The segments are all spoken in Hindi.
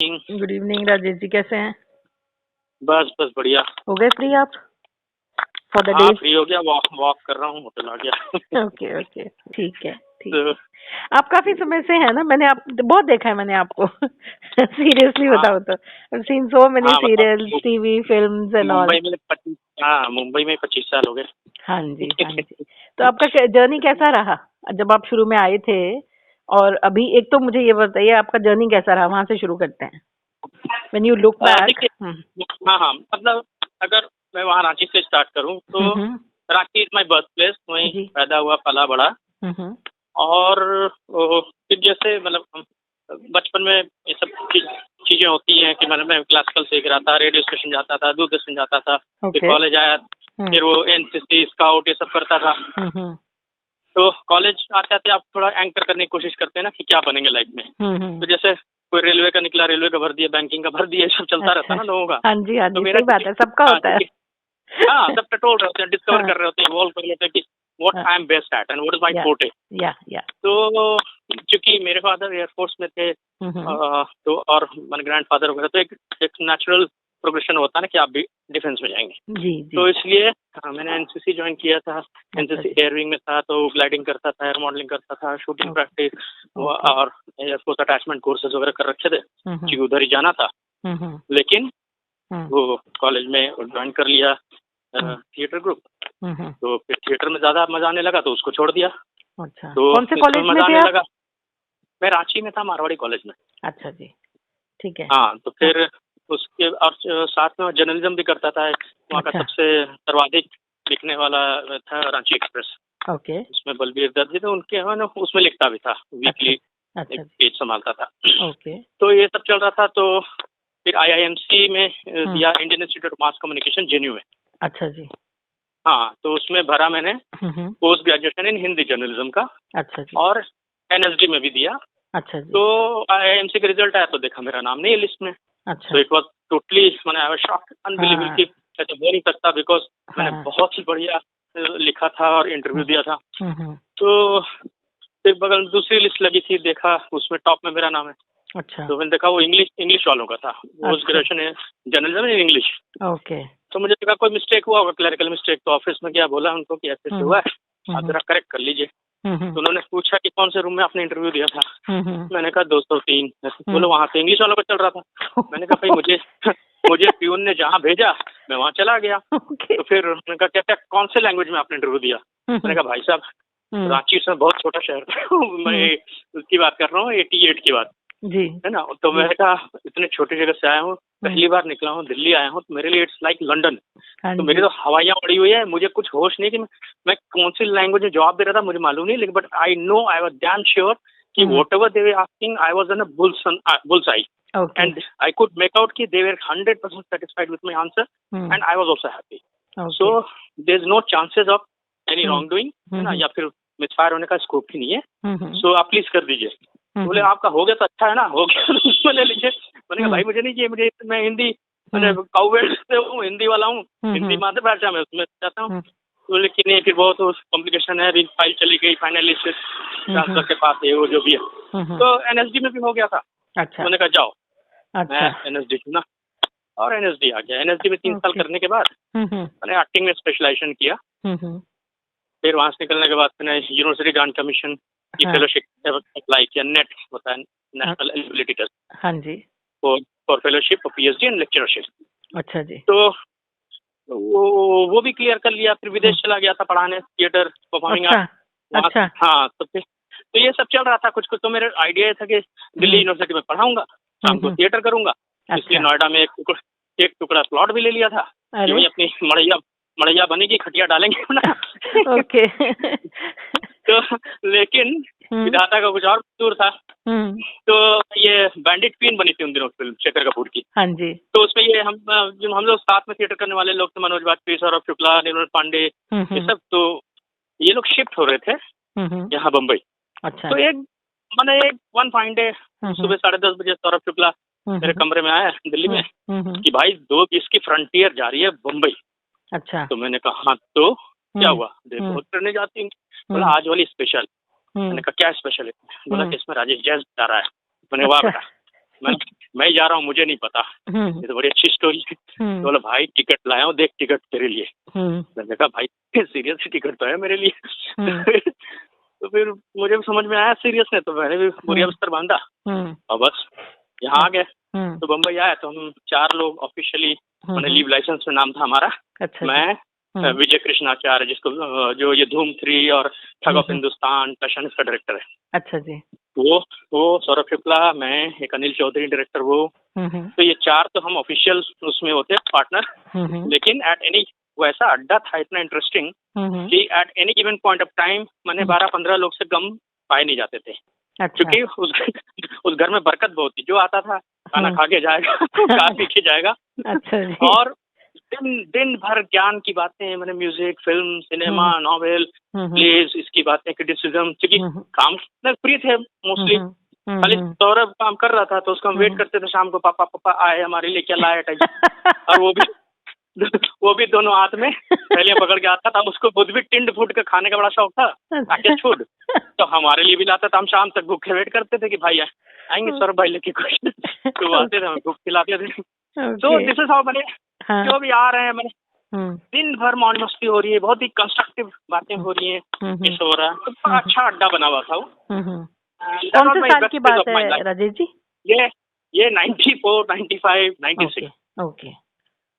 गुड इवनिंग राजेश जी, कैसे हैं? बस बस बढ़िया। हो गए फ्री आप फॉर द हाँ, डे? फ्री हो गया। वॉक कर रहा हूँ, होटल आ गया। ओके ओके, ठीक है ठीक तो है। आप काफी समय से हैं ना, मैंने आप बहुत देखा है मैंने आपको। सीरियसली हाँ बताओ तो आई सीन सो मेनी हाँ, बताओ। Serials, TV, films and all. Mumbai में 25, हाँ मुंबई में 25 साल हो गए। हाँ जी हाँ जी। तो आपका जर्नी कैसा रहा जब आप शुरू में आए थे, और अभी? एक तो मुझे ये बताइए आपका जर्नी कैसा रहा, वहां से शुरू करते हैं। When you look back. देखिए, हाँ हाँ, मतलब अगर मैं वहाँ रांची से स्टार्ट करूँ तो hmm. Ranchi is my birth place, वहीं जी। पैदा हुआ पला बड़ा। हम्म। और फिर जैसे मतलब बचपन में ये सब चीजें होती हैं कि मैं क्लासिकल सीख रहा था, रेडियो स्टेशन जाता था, दूरदर्शन जाता था, फिर ओके। कॉलेज आया, फिर वो एनसीसी स्काउट ये सब करता था। हम्म। तो कॉलेज आते आते आप थोड़ा एंकर करने की कोशिश करते हैं ना कि क्या बनेंगे लाइफ में। हम्म। तो जैसे कोई रेलवे का निकला, रेलवे का भर दिया, बैंकिंग का भर दिया, ये सब चलता रहता अच्छा। है ना लोगों का। हाँ तो जी, मेरा सही बात है, सबका हाँ, होता है। हाँ, सब टटोल रहे होते हैं, डिस्कवर हाँ कर रहे होते हैं, इवॉल्व कर लेते हैं कि व्हाट हाँ। I am best at and what is my या फोर्टे। या। तो क्योंकि मेरे फादर एयरफोर्स में थे, हम्म। तो और मेरे ग्रैंडफादर वगैरह, तो एक नेचुरल प्रोग्रेशन होता है ना कि आप भी डिफेंस में जाएंगे। जी जी। तो इसलिए मैंने एनसीसी ज्वाइन किया था। अच्छा एनसीसी जी। एयरविंग में था, तो ग्लाइडिंग करता था, एयर मॉडलिंग करता था, शूटिंग ओके प्रैक्टिस ओके। और एयरफोर्स अटैचमेंट कोर्सेज वगैरह कर रखे थे हम्म। कि उधर ही जाना था। हम्म। लेकिन हम्म। वो कॉलेज में ज्वाइन कर लिया हम्म। Theatre group. हम्म। तो फिर थिएटर में ज़्यादा मज़ा आने लगा तो उसको छोड़ दिया। अच्छा, तो कौन से इसमें कॉलेज में मज़ा थे आने आप? लगा। मैं रांची में था, मारवाड़ी कॉलेज में। अच्छा जी, ठीक है। हाँ, तो हाँ, फिर उसके और साथ में जर्नलिज्म भी करता था। वहाँ का अच्छा। सबसे सर्वाधिक लिखने वाला था रांची एक्सप्रेस। ओके। उसमें बलबीर दत्त जी थे, उनके यहाँ ना उसमें लिखता भी था, अच्छा। वीकली एक अच्छा जी। पेज संभालता था। ओके। तो ये सब चल रहा था। तो फिर आईआईएमसी में हम्म। दिया, Indian Institute of Mass Communication, JNU में। अच्छा जी। हाँ, तो उसमें भरा मैंने hmm. Post graduation in Hindi journalism का। अच्छा जी। और एनएसडी में भी दिया। अच्छा जी। तो आईआईएमसी का रिजल्ट आया तो देखा मेरा नाम नहीं है लिस्ट में। तो अच्छा। इट वाज टोटली, मैंने आई वाज शॉक्ड, अनबिलीवेबल हाँ कि ऐसा हो नहीं सकता, बिकॉज मैंने हाँ। बहुत ही बढ़िया लिखा था और इंटरव्यू दिया था। हम्म। तो फिर बगल में दूसरी लिस्ट लगी थी, देखा उसमें टॉप में मेरा नाम है। अच्छा। तो मैंने देखा वो इंग्लिश वालों का था, पोस्ट अच्छा। ग्रेजुएशन है जर्नलिज्म इन इंग्लिश। ओके। तो मुझे लगा कोई मिस्टेक हुआ होगा, क्लरिकल मिस्टेक। तो ऑफिस में गया, बोला उनको कि ऐसे ऐसे हम्म। हुआ है, आप हम्म। जरा करेक्ट कर लीजिए। हम्म। तो उन्होंने पूछा कि कौन से रूम में आपने इंटरव्यू दिया था। हम्म। मैंने कहा 203। हम्म। बोलो वहाँ तो इंग्लिश वालों का चल रहा था। मैंने कहा भाई मुझे मुझे प्यून ने जहाँ भेजा मैं वहाँ चला गया। ओके। तो फिर उन्होंने कहा क्या क्या कौन से लैंग्वेज में आपने इंटरव्यू दिया। मैंने कहा भाई साहब, हम्म। रांची उसमें बहुत छोटा शहर था। मैं उसकी बात कर रहा हूँ 88 की बात जी है ना। तो जी। मैंने कहा इतने छोटी जगह से आया हूँ, हम्म। पहली बार निकला हूँ, दिल्ली आया हूँ, तो मेरे लिए इट्स लाइक लंदन। हाँ तो मेरी जी। तो हवाइयाँ उड़ी हुई है, मुझे कुछ होश नहीं कि मैं कौन सी लैंग्वेज में जवाब दे रहा था, मुझे मालूम नहीं। लेकिन but I know, I was damn sure कि whatever they were asking I was in a bull's eye. Okay. And I could make out कि they were 100% satisfied with my answer, and I was also happy. So okay. there's no chances of any wrongdoing, है ना, हम्म। या फिर मिसफायर होने का स्कोप ही नहीं है। हम्म। सो आप प्लीज कर दीजिए। बोले आपका हो गया तो अच्छा है ना, हो गया तो उसको ले लीजिए। मैंने कहा भाई मुझे नहीं चाहिए, मुझे, मैं हिंदी, मैंने काउवेड से हूँ, हिंदी वाला हूँ, हिंदी मातृभाषा में उसमें चाहता हूँ। तो लेकिन ये फिर बहुत कॉम्प्लिकेशन है, अभी फाइल चली गई फाइनलिस्ट ट्रांसफर के पास है, वो जो भी है। तो एनएसडी में भी हो गया था। अच्छा। मैंने कहा जाओ, मैं अच्छा। एनएसडी चुना और एनएसडी आ गया। एनएसडी में 3 साल ओके। करने के बाद मैंने एक्टिंग में स्पेशलाइजेशन किया। फिर वहां से निकलने के बाद मैंने यूनिवर्सिटी ग्रांट कमीशन की हाँ। फेलोशिप अप्लाई किया। नेट होता है, नेशनल एलिजिबिलिटी टेस्ट, हाँ जी। For fellowship, for PhD and lectureship. अच्छा जी। तो वो भी क्लियर कर लिया। फिर विदेश चला गया था पढ़ाने, थिएटर, परफॉर्मिंग अच्छा। आर्ट वहाँ। अच्छा। हाँ, तो फिर तो ये सब चल रहा था कुछ कुछ। तो मेरा आइडिया था कि दिल्ली यूनिवर्सिटी में पढ़ाऊंगा, शाम को थिएटर करूंगा। इसलिए अच्छा। नोएडा में एक टुकड़ा प्लॉट भी ले लिया था कि अरे। वही अपनी मड़ैया बनेगी, खटिया डालेंगे ना। ओके। तो लेकिन विधाता का कुछ और मंजूर था। तो ये बैंडिट क्वीन बनी थी उन दिनों फिल्म, शेखर कपूर की। हाँ जी। तो उसमें ये हम लोग साथ में थिएटर करने वाले लोग थे, मनोज वाजपेयी, सौरभ शुक्ला, निर्मल पांडे, ये सब। तो ये लोग शिफ्ट हो रहे थे यहाँ बम्बई। अच्छा। तो एक वन फाइन डे सुबह 10:30 बजे सौरभ शुक्ला मेरे कमरे में आया दिल्ली में कि भाई 2:20 की फ्रंटियर जा रही है बम्बई। अच्छा। तो मैंने कहा हाँ, तो क्या हुआ, बहुत करने जाती हूँ। बोला आज वाली स्पेशल। मैंने कहा क्या स्पेशल है। बोला कि इसमें राजेश जैस बता रहा है। मैंने वाह अच्छा। बेटा, मैं जा रहा हूँ, मुझे नहीं पता, ये तो बड़ी अच्छी स्टोरी है। तो बोला भाई टिकट लाया हूँ, देख टिकट तेरे लिए। मैंने कहा भाई सीरियस टिकट तो है मेरे लिए। तो फिर मुझे भी समझ में आया सीरियस है, तो मैंने भी बोरिया बिस्तर बांधा और बस यहाँ आ गए। तो बम्बई आया तो हम 4 लोग ऑफिशियली, मैंने लीव लाइसेंस में नाम था हमारा। अच्छा मैं विजय कृष्णाचार्य, जिसको जो ये धूम 3 और ठग ऑफ हिंदुस्तान टशन इसका डायरेक्टर है। अच्छा जी। वो सौरभ शुक्ला, मैं, एक अनिल चौधरी डायरेक्टर वो। तो ये 4 तो हम ऑफिशियल उसमें होते पार्टनर। लेकिन एट एनी, वो ऐसा अड्डा था इतना इंटरेस्टिंग कि at any given point of time मैंने 12-15 लोग से कम पाए नहीं जाते थे। अच्छा। क्योंकि उस घर में बरकत बहुत थी, जो आता था खाना खा के जाएगा, खा पी के जाएगा। अच्छा जी। और दिन भर ज्ञान की बातें, मैंने music, film, cinema, novel, plays, इसकी बातें, क्रिटिसिज्म, क्योंकि काम फ्री थे मोस्टली। खाली सौरभ काम कर रहा था तो उसको हम वेट करते थे शाम को, पापा आए हमारे लिए, क्या लाए टाइप। और वो भी दोनों हाथ में थैलियां पकड़ के आता था। उसको खुद भी टिंड फूड का खाने का बड़ा शौक था, पैकेज फूड। तो हमारे लिए भी लाता था, हम शाम तक भूखे वेट करते थे कि भाई आएंगे सौरभ भाई लेके कुछ। तो आते थे, हमें भूख खिलाते थे। तो दिस इज हाउ मैंने जो भी आ रहे हैं, मैंने दिन भर मौज मस्ती हो रही है, बहुत ही कंस्ट्रक्टिव बातें हो रही है, इस हो रहा है। तो बड़ा अच्छा अड्डा बना हुआ था वो। कौन से साल की बात है राजेश जी? ये 94, 95, 96। ओके।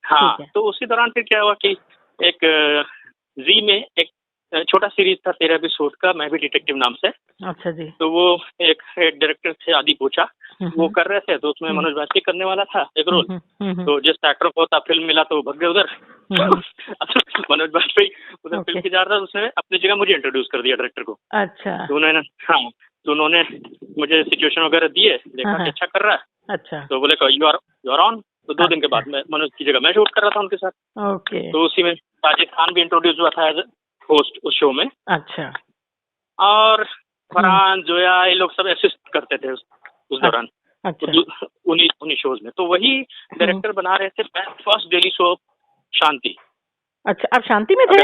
हाँ, तो उसी दौरान फिर क्या हुआ कि एक जी में एक छोटा सीरीज था 13 एपिसोड का, मैं भी डिटेक्टिव नाम से। अच्छा जी। तो वो एक डायरेक्टर थे आदि पोचा, वो कर रहे थे। तो उसमें मनोज वाजपेयी करने वाला था एक रोल। तो जिस एक्टर को था फिल्म मिला तो वो भग गए उधर। मनोज वाजपेयी उधर फिल्म की जा रहा था, उसने अपनी जगह मुझे इंट्रोड्यूस कर दिया डायरेक्टर को। अच्छा। तो उन्होंने मुझे सिचुएशन वगैरह दिए, देखा कि अच्छा कर रहा है। अच्छा। तो बोले यू आर ऑन। तो 2 दिन के बाद मैं मनोज की जगह मैं शूट कर रहा था उनके साथ। ओके। तो उसी में साजिद खान भी इंट्रोड्यूस हुआ था एज होस्ट उस शो में। अच्छा। और फरहान, जोया, ये लोग सब असिस्ट करते थे उस दौरान। अच्छा। तो उन्हीं शोज में। तो वही डायरेक्टर बना रहे थे फर्स्ट डेली शो शांति। अच्छा, आप शांति में थे?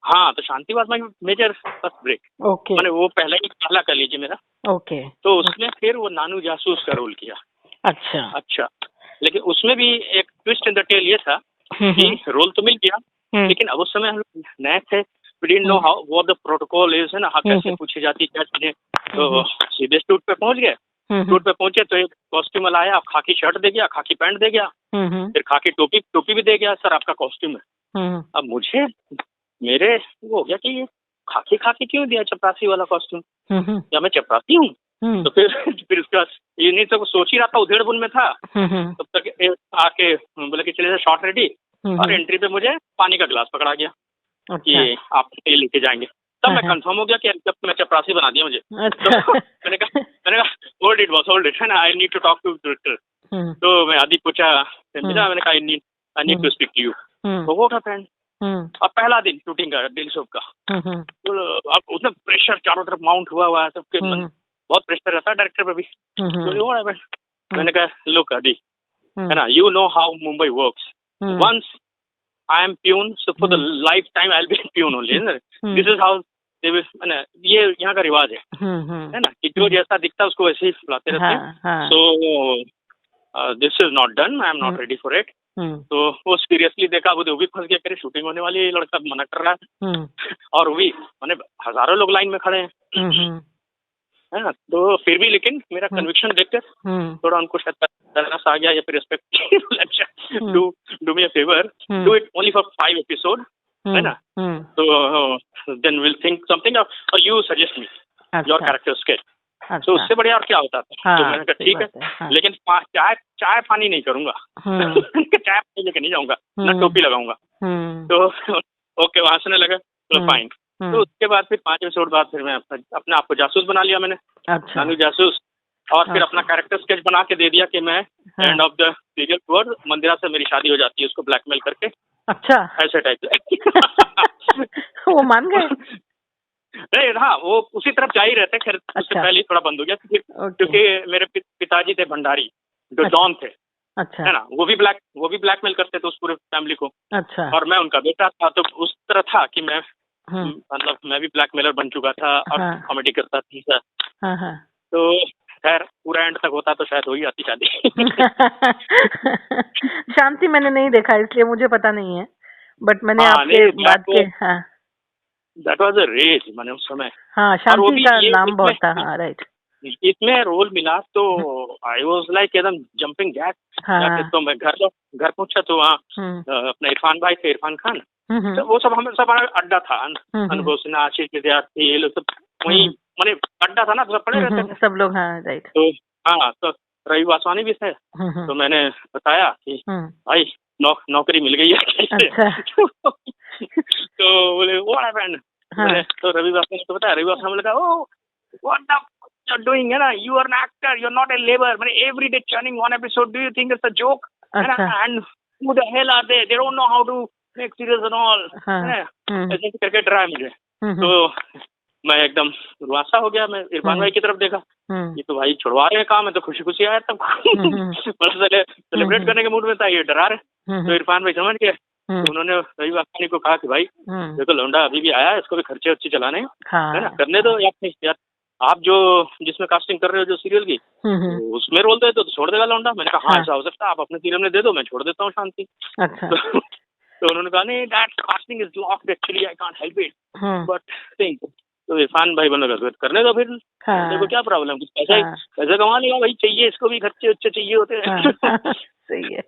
हाँ, तो Shanti was my major first break. Okay. मैंने वो पहला कर लीजिए मेरा। ओके। तो उसमें फिर वो नानू जासूस का रोल किया। अच्छा। लेकिन उसमें भी एक ट्विस्ट इन द टेल ये था कि रोल तो मिल गया, लेकिन अब उस समय हम लोग नए थे, we didn't know how what the protocol is, है ना, कैसे पूछी जाती क्या चीजें। तो सीधे शूट पे पहुंच गए। शूट पे पहुंचे तो एक कॉस्ट्यूम वाला आया, खाकी शर्ट दे गया, खाकी पैंट दे गया, फिर खाकी टोपी भी दे गया, सर आपका कॉस्ट्यूम है। अब मुझे मेरे वो हो गया कि ये खाकी क्यों दिया, चपरासी वाला कॉस्ट्यूम, क्या मैं चपरासी हूँ? तो फिर उसके बाद ये नहीं तो सोच ही रहा था, उधेड़ बुन में था। तब तक आके बोले कि चलिए शॉट रेडी। और एंट्री पे मुझे पानी का गिलास पकड़ा गया कि आप ये लेके जाएंगे। तब मैं कंफर्म हो गया कि जब मैं चपरासी बना दिया मुझे। तो मैंने कहा hold it boss, hold it, है ना, I need to talk to director. तो मैं आदि पूछा, मैंने कहा I need to speak to you. तो वो था फ्रेंड। अब पहला दिन शूटिंग का, डेली शो का। तो अब उसमें प्रेशर चारों तरफ माउंट हुआ है सबके, बहुत प्रेशर रहता है डायरेक्टर पे भी। तो मैंने कहा लुक आदि, है ना, you know how Mumbai works, once I am peon, so for the lifetime I will be peon only. This is how ये यहाँ का रिवाज है ना, कि जो जैसा दिखता है उसको वैसे ही बुलाते रहते हैं। So this is not done, I am not ready for it. तो वो सीरियसली देखा, वो भी फंस गया, करे शूटिंग होने वाली है, लड़का मना कर रहा है। और वो भी मैंने हजारों लोग लाइन में खड़े हैं, है ना। तो फिर भी लेकिन मेरा कन्विक्शन देखकर थोड़ा उनको शायद तरस आ गया, या फिर respect, do me a favour, do it only for 5 episode, है ना। तो देन विल थिंक समथिंग और you suggest me your character sketch. तो उससे बढ़िया और क्या होता था। तो मैंने कहा ठीक है, लेकिन चाय पानी नहीं करूंगा। चाय लेके नहीं जाऊंगा, ना टोपी लगाऊंगा। तो ओके, वहां से लगा तो फाइन। तो उसके बाद फिर 5 एपिसोड बाद फिर मैं अपने आप को जासूस बना लिया मैंने। अच्छा। नानू जासूस। और फिर अपना कैरेक्टर स्केच बना के दे दिया कि मैं end of the serial tour Mandira से मेरी शादी हो जाती है, उसको ब्लैकमेल करके। अच्छा। ऐसे टाइप। वो मान गए? नहीं, हाँ, वो उसी तरफ जा ही रहते। खैर उससे पहले थोड़ा बंद हो गया क्योंकि मेरे पिताजी थे भंडारी, जो डॉन थे। अच्छा। है ना, वो भी ब्लैकमेल करते थे उस पूरे फैमिली को। अच्छा। और मैं उनका बेटा था, तो उस तरह था कि मैं मतलब मैं भी ब्लैकमेलर बन चुका था और कॉमेडी करता था। तो खैर पूरा एंड तक होता तो शायद हो ही जाती शादी। शांति मैंने नहीं देखा इसलिए मुझे पता नहीं है, बट मैंने हाँ आपके नहीं, बात के हाँ दैट वाज अ रेज मैंने उस समय। हाँ और वो शांति भी का ये नाम बहुत था। हाँ राइट। इसमें रोल मिला तो आई वाज लाइक एकदम जंपिंग जैक। जाके हाँ तो मैं घर पहुंचा तो वहाँ अपने इरफान भाई थे, इरफान खान, तो वो सब हमें सब अड्डा था। अनुभव सिन्हा, आशीष विद्यार्थी, ये लोग सब वही मैंने अड्डा था ना, तो सब पड़े रहते थे सब लोग। हाँ राइट। तो हाँ, तो रवि वासवानी भी थे। तो मैंने बताया कि भाई नौकरी मिल गई है कैसे? अच्छा। तो बोले व्हाट हैपेंड? मैंने तो रवि वासवानी को बताया। रवि वासवानी लगा oh what the you're doing, है ना, you are an actor, you're not a labor, मैंने every day churning one episode, do you think it's a joke? है ना, and who the hell are they don't know how to make serials and all, है ना, ऐसे करके डराया मुझे। तो मैं एकदम रुआसा हो गया। मैं इरफान भाई की तरफ देखा, ये तो भाई छुड़वा रहे हैं काम, है तो खुशी खुशी आया तब। मतलब सेलिब्रेट करने के मूड में था, ये डरा रहे। तो इरफान भाई समझ गए, तो उन्होंने रवि वासवानी को कहा कि भाई देखो लौंडा अभी भी आया है, इसको भी खर्चे अच्छे चलाने है ना, करने दो यार आप जो जिसमें कास्टिंग कर रहे हो जो सीरियल की, तो उसमें रोल दे दो तो छोड़ देगा लौंडा। मैंने कहा हाँ ऐसा हो सकता है, आप अपने सीरियल में दे दो, मैं छोड़ देता हूँ शांति। अच्छा। तो उन्होंने कहा नहीं, that casting is locked actually, I can't help it, but think. तो इरफान भाई बोले करने दो फिर, देखो क्या प्रॉब्लम, कुछ पैसा कमा लेगा भाई, चाहिए इसको भी, खर्चे अच्छे चाहिए होते हैं। सही है।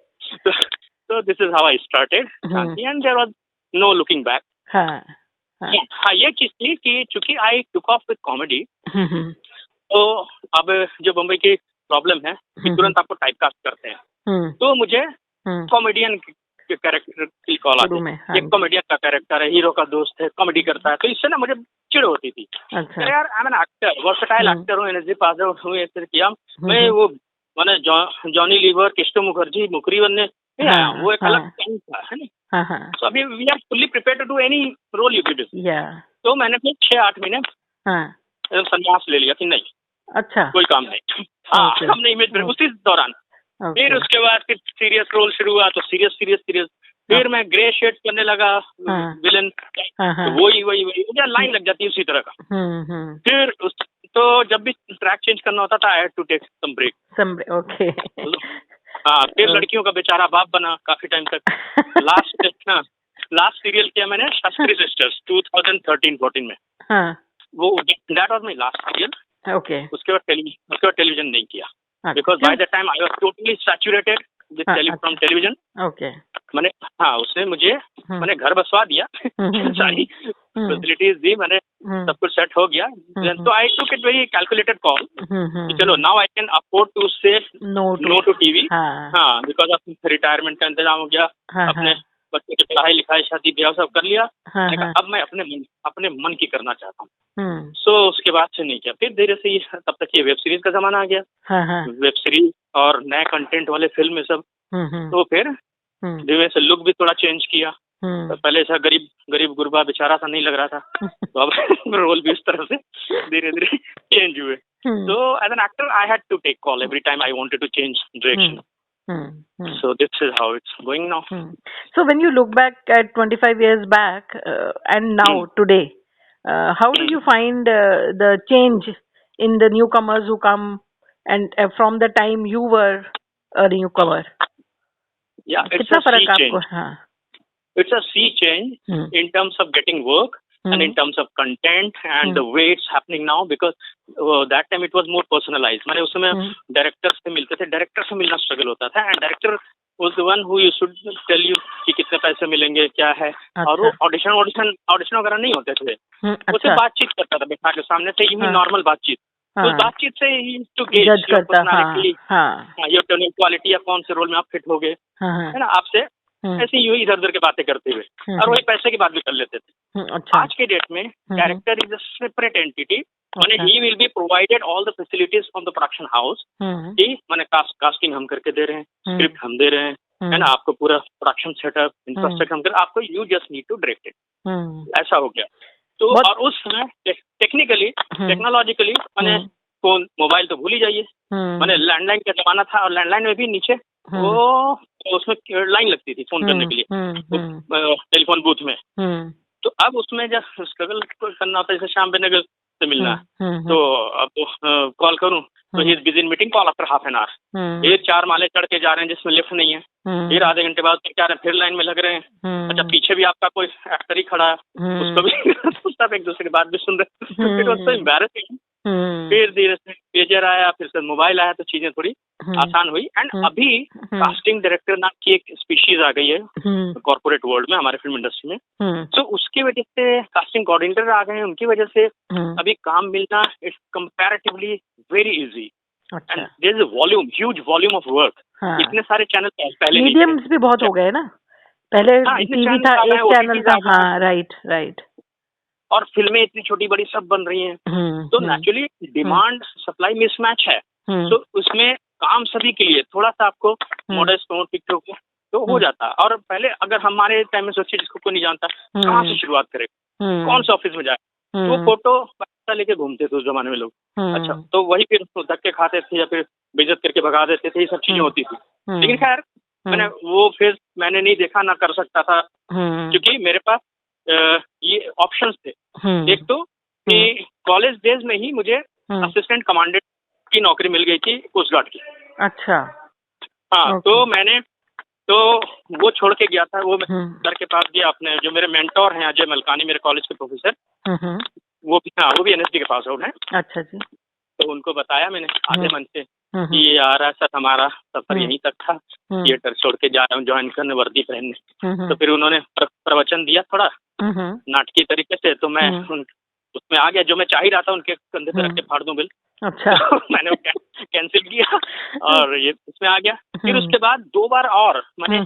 तो this is how I started Shanti, and there was no looking back. हाँ ये चीज थी कि चूंकि I took off with comedy, तो अब जो बम्बई की प्रॉब्लम है कि तुरंत आपको टाइप कास्ट करते हैं, तो मुझे कॉमेडियन के कैरेक्टर की कॉल आती है। एक कॉमेडियन का कैरेक्टर है, हीरो का दोस्त है, कॉमेडी करता है, तो इससे ना मुझे चिढ़ होती थी। अच्छा। यार I am an actor, versatile actor हूँ, एनर्जी पास आउट हूँ, ऐसे किया मैं। वो मैंने जॉनी लीवर, कृष्ण मुखर्जी, मुकरी बनने नहीं आया, वो एक अलग टाइम था, है ना। तो अभी we are fully prepared to do any role you give. तो मैंने फिर 6-8 महीने संन्यास ले लिया कि नहीं, अच्छा कोई काम नहीं। हाँ हमने इमेज उसी दौरान। फिर उसके बाद फिर सीरियस रोल शुरू हुआ, तो सीरियस फिर मैं ग्रे शेड करने लगा विलन, तो वही मुझे लाइन लग जाती है उसी तरह का। फिर तो जब भी ट्रैक चेंज करना होता था, I had to take some break. Okay. हाँ फिर लड़कियों का बेचारा बाप बना काफी टाइम तक। लास्ट सीरियल किया मैंने शास्त्री सिस्टर्स 2013-14 में। वो that was my last serial. Okay. उसके बाद टेलीविजन नहीं किया, because by the time I was totally saturated with from television. Okay. मैंने उसने मुझे मैंने घर बसवा दिया, सारी फैसिलिटीज दी, मैंने सब कुछ सेट हो गया। तो I took it very calculated call, चलो now I can afford to say no to TV. हाँ बिकॉज ऑफ रिटायरमेंट का इंतजाम हो गया, अपने बच्चे की पढ़ाई लिखाई शादी ब्याह सब कर लिया। अब मैं अपने मन की करना चाहता हूँ। सो उसके बाद से नहीं किया। फिर धीरे से तब तक ये वेब सीरीज का जमाना आ गया। वेब सीरीज और नए कंटेंट वाले फिल्म सब। तो फिर धीरे से लुक भी थोड़ा चेंज किया। तो पहले ऐसा गरीब गुरबा बेचारा सा नहीं लग रहा था, तो अब रोल भी इस तरह से धीरे धीरे चेंज हुए। So as an actor, I had to take call every time I wanted to change direction. So this is how it's going now. So when you look back at 25 years back and now today, how do you find the change in the newcomers who come and from the time you were a newcomer? Yeah, it's a sea change. It's a sea change in terms of getting work and in terms of content and the way it's happening now, because that time it was more personalized. मैंने उस समय डायरेक्टर से मिलते थे, डायरेक्टर से मिलना स्ट्रगल होता था, and director was the one who you should tell you कि कितने पैसे मिलेंगे क्या है। और वो ऑडिशन वगैरह नहीं होते थे, उससे बातचीत करता था बैठा के सामने से, ही नॉर्मल बातचीत। तो बातचीत से ही to gauge your personality, your tone quality, या कौन से रोल में आप फिट हो गए, है ना, आपसे ऐसे ही इधर उधर की बातें करते हुए, और वही पैसे की बात भी कर लेते थे। आज के डेट में character is a separate entity, माने he will be provided all the facilities from the production house, कि माने कास्टिंग हम करके दे रहे हैं, स्क्रिप्ट हम दे रहे हैं, है ना, आपको पूरा प्रोडक्शन सेटअप इंफ्रास्ट्रक्चर हम कर, आपको you just need to direct it. ऐसा हो गया। तो और उस समय टेक्निकली टेक्नोलॉजिकली माने फोन मोबाइल तो भूल ही जाइए, माने लैंडलाइन का जमाना था, और लैंडलाइन में भी नीचे वो उसमें लाइन लगती थी फोन करने के लिए, टेलीफोन बूथ में। तो अब उसमें जब स्ट्रगल करना होता है, जैसे शाम पे से मिलना है, तो अब कॉल करूं तो he is busy in meeting, call after half an hour. ये 4 माले चढ़ के जा रहे हैं जिसमें लिफ्ट नहीं है, फिर आधे घंटे बाद क्या रहे हैं, फिर लाइन में लग रहे हैं। अच्छा, पीछे भी आपका कोई एक्टर ही खड़ा है, उसको भी सब एक दूसरे की बात भी सुन रहे हैं। फिर उससे एम्बैरेसिंग। फिर धीरे से पेजर आया, फिर से मोबाइल आया, तो चीजें थोड़ी आसान हुई। एंड अभी कास्टिंग डायरेक्टर नाम की एक स्पीशीज आ गई है कॉर्पोरेट वर्ल्ड में, हमारे फिल्म इंडस्ट्री में। तो उसकी वजह से कास्टिंग कोऑर्डिनेटर आ गए हैं, उनकी वजह से अभी काम मिलना it's comparatively very easy. And there is a volume, huge volume of work. इतने सारे चैनल पहले मीडियम्स भी बहुत हो गए ना, पहले टीवी था, एक चैनल था। हाँ, राइट। और फिल्में इतनी छोटी बड़ी सब बन रही हैं, तो नेचुरली डिमांड सप्लाई मिसमैच है। तो उसमें काम सभी के लिए थोड़ा सा आपको मॉडेस्ट हो, टिकटॉक तो हो जाता। और पहले अगर हमारे टाइम में सोचिए, जिसको कोई नहीं जानता, कहाँ से शुरुआत करे, कौन से ऑफिस में जाए, तो फोटो पैसा लेके घूमते थे उस जमाने में लोग। अच्छा, तो वही फिर धक्के खाते थे या फिर बेइज्जत करके भगा देते थे, ये सब चीजें होती थी। लेकिन खैर मैंने वो फिर मैंने नहीं देखा, ना कर सकता था, क्योंकि मेरे पास ये ऑप्शंस थे। एक तो कि कॉलेज डेज में ही मुझे असिस्टेंट कमांडेंट की नौकरी मिल गई थी कोस्ट गार्ड की। अच्छा। हाँ, तो मैंने तो वो छोड़ के गया था, वो सर के पास गया, अपने जो मेरे मेंटोर हैं अजय मलकानी, मेरे कॉलेज के प्रोफेसर, वो भी एनएसडी के पास आउट हैं। अच्छा जी। तो उनको बताया मैंने आधे मन से कि ये आ रहा है सर, हमारा सफर यहीं तक था, थिएटर छोड़ के जा रहा हूँ ज्वाइन करने, वर्दी पहनने। तो फिर उन्होंने प्रवचन दिया थोड़ा नाटकीय तरीके से, तो मैं उसमें आ गया। जो मैं चाह ही रहा था उनके कंधे पे रख के फाड़ दूं बिल। अच्छा। तो मैंने वो कैंसिल किया और ये उसमें आ गया। फिर उसके बाद 2 बार और मैंने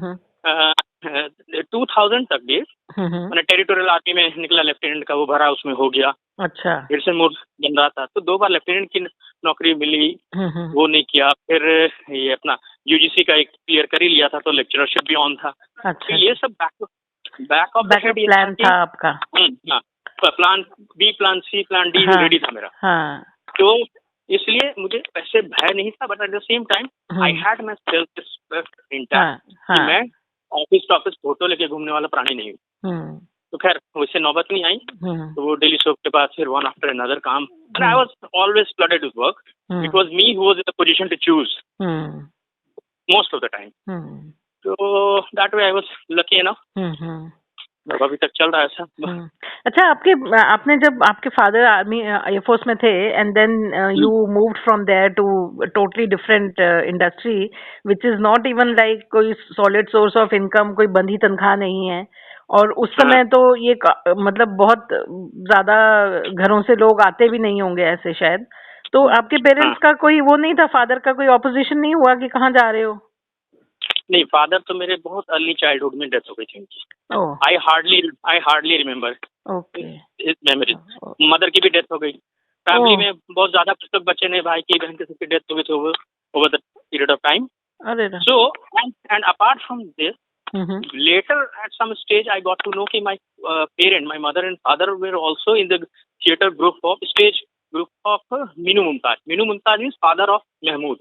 2000 तक भी मैंने टेरिटोरियल आर्मी में निकला, लेफ्टिनेंट का वो भरा, उसमें हो गया। अच्छा। फिर से मूड बन रहा था, तो 2 बार लेफ्टिनेंट की नौकरी मिली, वो नहीं किया। फिर ये अपना यूजीसी का एक क्लियर कर ही लिया था, तो लेक्चरशिप भी ऑन था। अच्छा। तो ये सब back of the head plan था आपका। हाँ, plan B, plan C, plan D ready था मेरा। हाँ। तो इसलिए मुझे वैसे भय नहीं था, but at the same time I had my self respect intact. मैं ऑफिस टू ऑफिस फोटो लेके घूमने वाला प्राणी नहीं हूँ। तो खैर वैसे नौबत नहीं आई। तो वो डेली सोप के बाद फिर वन आफ्टर अनदर काम, and I was always flooded with work. It was me who was in the position to choose most of the time. तो that way I was lucky enough. अभी तक चल रहा है ऐसा। अच्छा, आपने जब आपके फादर आर्मी एयरफोर्स में थे and then you moved from there to totally different industry which is not even like कोई सॉलिड सोर्स ऑफ इनकम, कोई बंधी तनख्वाह नहीं है, और उस समय तो ये मतलब बहुत ज्यादा घरों से लोग आते भी नहीं होंगे ऐसे शायद। तो आपके पेरेंट्स का कोई वो नहीं था, फादर का कोई ऑपोजिशन नहीं हुआ कि कहाँ जा रहे हो? नहीं, फादर तो मेरे बहुत अर्ली चाइल्डहुड में डेथ हो गई थी। I hardly remember memories. Mother की भी डेथ हो गई। फैमिली में बहुत ज्यादा पुस्तक बच्चे ने, भाई की बहन की सबकी डेथ हो गई थी over the period of time. So and apart from this, later at some stage I got to know कि my parent, my mother and father were also in the theater stage group of Meenu Mumtaz. Meenu Mumtaz means father of Mehmood.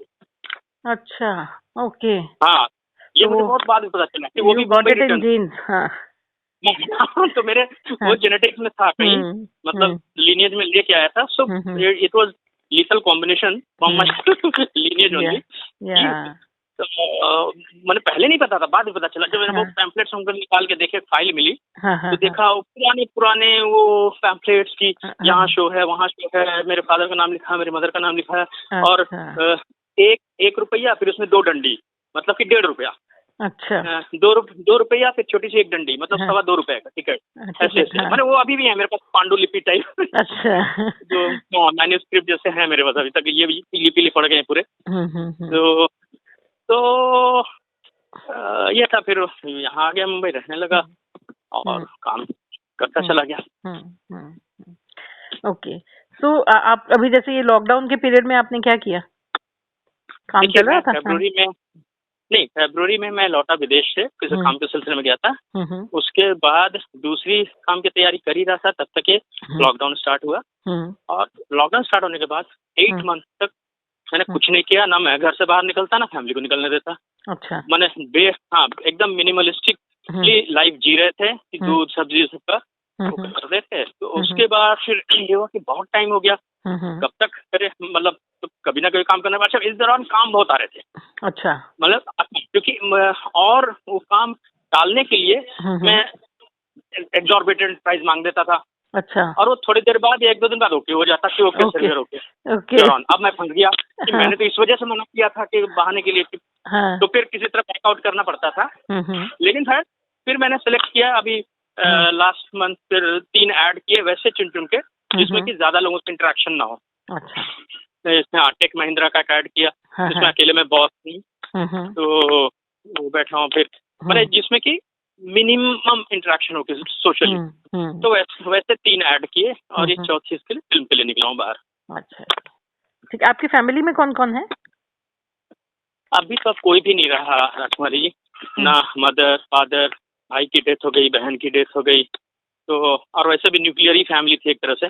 अच्छा, ओके। हाँ, ये मुझे बहुत बाद में पता चला कि वो भी बॉम्बे रिटर्न। तो मेरे वो जेनेटिक्स में था कहीं, मतलब लीनियज में लेके आया था। So it was lethal combination from my lineage only. तो मैंने पहले नहीं पता था, बाद में पता चला। जब मैंने वो पैम्पलेट्स हमको निकाल के देखे, फाइल मिली, तो देखा पुराने वो पैम्पलेट्स की, यहाँ शो है, वहाँ शो है, मेरे फादर का नाम लिखा है, मेरी मदर का नाम लिखा है, और 1 रुपया, फिर उसमें 2 डंडी, मतलब कि 1.5 रुपया। अच्छा। 2 रुपया, फिर छोटी सी 1 डंडी, मतलब 2.25 रुपए का टिकट। ऐसे मैंने वो अभी भी है मेरे पास, पांडुलिपि टाइप। अच्छा। जो मैन्यूस्क्रिप्ट जैसे हैं मेरे पास अभी तक, ये भी पीली पड़ गए पूरे। तो ये था। फिर यहाँ आ गया, मुंबई रहने लगा और काम करता चला गया। ओके। सो आप अभी जैसे ये लॉकडाउन के पीरियड में आपने क्या किया? काम चल रहा था? फरवरी में मैं लौटा विदेश से, किसी काम के सिलसिले में गया था। उसके बाद दूसरी काम की तैयारी कर ही रहा था, तब तक लॉकडाउन स्टार्ट हुआ। और लॉकडाउन स्टार्ट होने के बाद 8 मंथ तक मैंने कुछ नहीं किया। ना मैं घर से बाहर निकलता, ना फैमिली को निकलने देता। अच्छा। मैंने एकदम मिनिमलिस्टिक लाइफ जी रहे थे, दूध सब्जी सबका। वो कर देते। तो उसके बाद फिर ये हुआ कि बहुत टाइम हो गया, कब तक करे, मतलब तो कभी ना कभी काम करना। अच्छा, इस दौरान काम बहुत आ रहे थे। अच्छा। मतलब क्योंकि और वो काम टालने के लिए मैं एग्जॉर्बिटेंट प्राइस मांग देता था। अच्छा। और वो थोड़ी देर बाद या 1-2 दिन बाद ओके हो जाता कि ओके सर्वर ओके। अब मैं फंस गया कि मैंने तो इस वजह से मना किया था कि बहाने के लिए तो फिर किसी तरह बैकआउट करना पड़ता था। लेकिन फिर मैंने सेलेक्ट किया अभी लास्ट मंथ, फिर 3 ऐड किए वैसे चुन चुन के जिसमें कि ज्यादा लोगों से इंटरेक्शन ना हो। अच्छा। इसमें टेक महिंद्रा का ऐड किया जिसमें अकेले में बॉस थी, तो वो बैठा हूँ। फिर मैंने जिसमें कि मिनिमम इंटरेक्शन हो किसी सोशली, तो वैसे 3 ऐड किए और ये चौथी इसके लिए फिल्म के लिए निकला हूँ बाहर। अच्छा, ठीक है। आपकी फैमिली में कौन कौन है? अभी तो कोई भी नहीं रहा राजकुमारी जी, ना मदर फादर, भाई की डेथ हो गई, बहन की डेथ हो गई, तो और वैसे भी न्यूक्लियर ही फैमिली थी एक तरह से,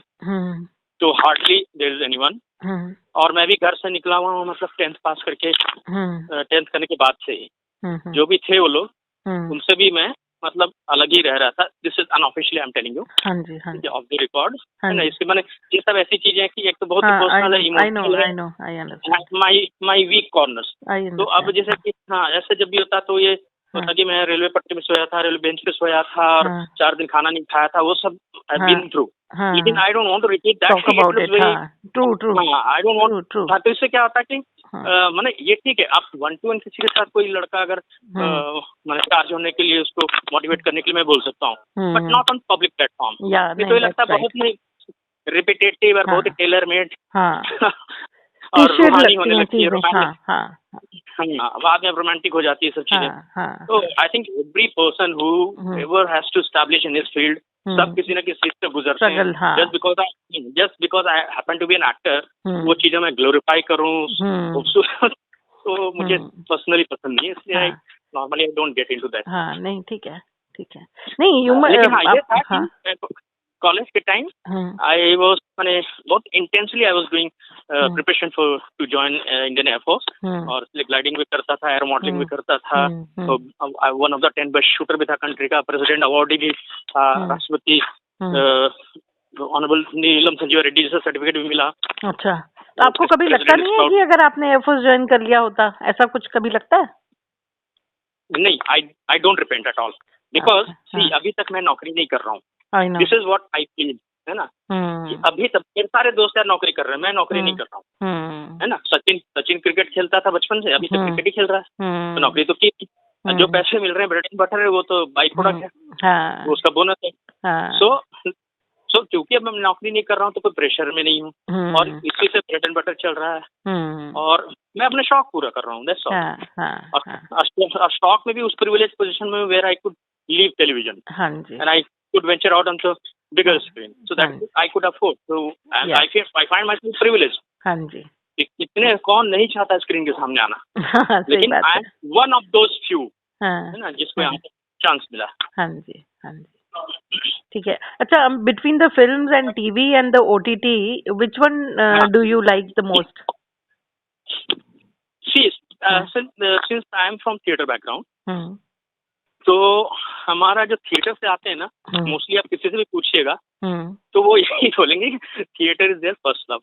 तो हार्डली देयर इज एनीवन। और मैं भी घर से निकला हुआ हूँ, मतलब 10th पास करके, 10th करने के बाद से ही जो भी थे वो लोग, उनसे भी मैं मतलब अलग ही रह रहा था। This is unofficially I am telling you, of the record है ना। इसके मैंने ये सब ऐसी चीजें कि एक तो बहुत ही पर्सनल है, इमोशनल है, माई वीक कॉर्नर्स। तो अब जैसे कि हाँ, ऐसे जब भी होता तो ये होता कि मैं रेलवे पट्टी में सोया था, रेलवे बेंच पे सोया था और 4 दिन खाना नहीं खाया था, वो सब आई हैव बीन थ्रू। लेकिन I don't want to repeat that. I don't want. तो इससे क्या होता है कि माने ये ठीक है, आप 1-to-1 किसी के साथ कोई लड़का अगर मैंने चार्ज होने के लिए उसको मोटिवेट करने के लिए मैं बोल सकता हूँ, but not on public platform. तो ये लगता है बहुत ही रिपीटेटिव और बहुत ही टेलर मेड और रूहानी होने लगती है, बाद में रोमांटिक हो जाती है सब चीजें। तो I think every person who ever has to establish in his field, सब किसी न किसी चीज से गुजरते हैं। Just because I happen to be an actor, वो चीजें मैं ग्लोरीफाई करूँ खूबसूरत, तो मुझे पर्सनली पसंद नहीं है, इसलिए I normally I don't get into that. नहीं, ठीक है, ठीक है। नहीं, कॉलेज के टाइम आई वाज मैंने बहुत intensely I was doing preparation for to join Indian air force, और ग्लाइडिंग भी करता था, एयर मॉडलिंग भी करता था, one of the 10 best shooter भी था कंट्री का, प्रेसिडेंट अवार्डी भी था, राष्ट्रपति ऑनरेबल नीलम संजीवा रेड्डी से सर्टिफिकेट भी मिला। अच्छा, तो आपको कभी लगता नहीं है कि अगर आपने एयरफोर्स ज्वाइन कर लिया होता, ऐसा कुछ कभी लगता है? नहीं, I don't repent at all, because see अभी तक मैं नौकरी नहीं कर रहा हूँ। This is what I feel, है ना। अभी तक मेरे सारे दोस्त यार नौकरी कर रहे हैं, मैं नौकरी नहीं कर रहा हूँ, है ना। सचिन क्रिकेट खेलता था बचपन से, अभी तक क्रिकेट ही खेल रहा है, तो नौकरी तो की। जो पैसे मिल रहे हैं ब्रेड एंड बटर है, वो तो बाई प्रोडक्ट है, वो उसका बोनस है। सो क्योंकि अब मैं नौकरी नहीं कर रहा हूँ तो कोई प्रेशर में नहीं हूँ, और इसी से ब्रेड एंड बटर चल रहा है, और मैं अपने शौक पूरा कर रहा हूँ, दैट्स ऑल। और शौक में भी उस प्रिविलेज पोजीशन में where I could leave television and I could venture out on the bigger screen, so that I could afford. So I find myself privileged. हाँ जी। इतने कौन नहीं चाहता स्क्रीन के सामने आना, लेकिन I am one of those few, है ना, जिसको यहाँ चांस मिला। हाँ जी, हाँ जी, ठीक है। अच्छा, between the films and TV and the OTT, which one do you like the most? See, since I am from theatre background, तो हमारा जो थिएटर से आते हैं ना, मोस्टली आप किसी से भी पूछिएगा तो वो यही बोलेंगे theatre is their first love,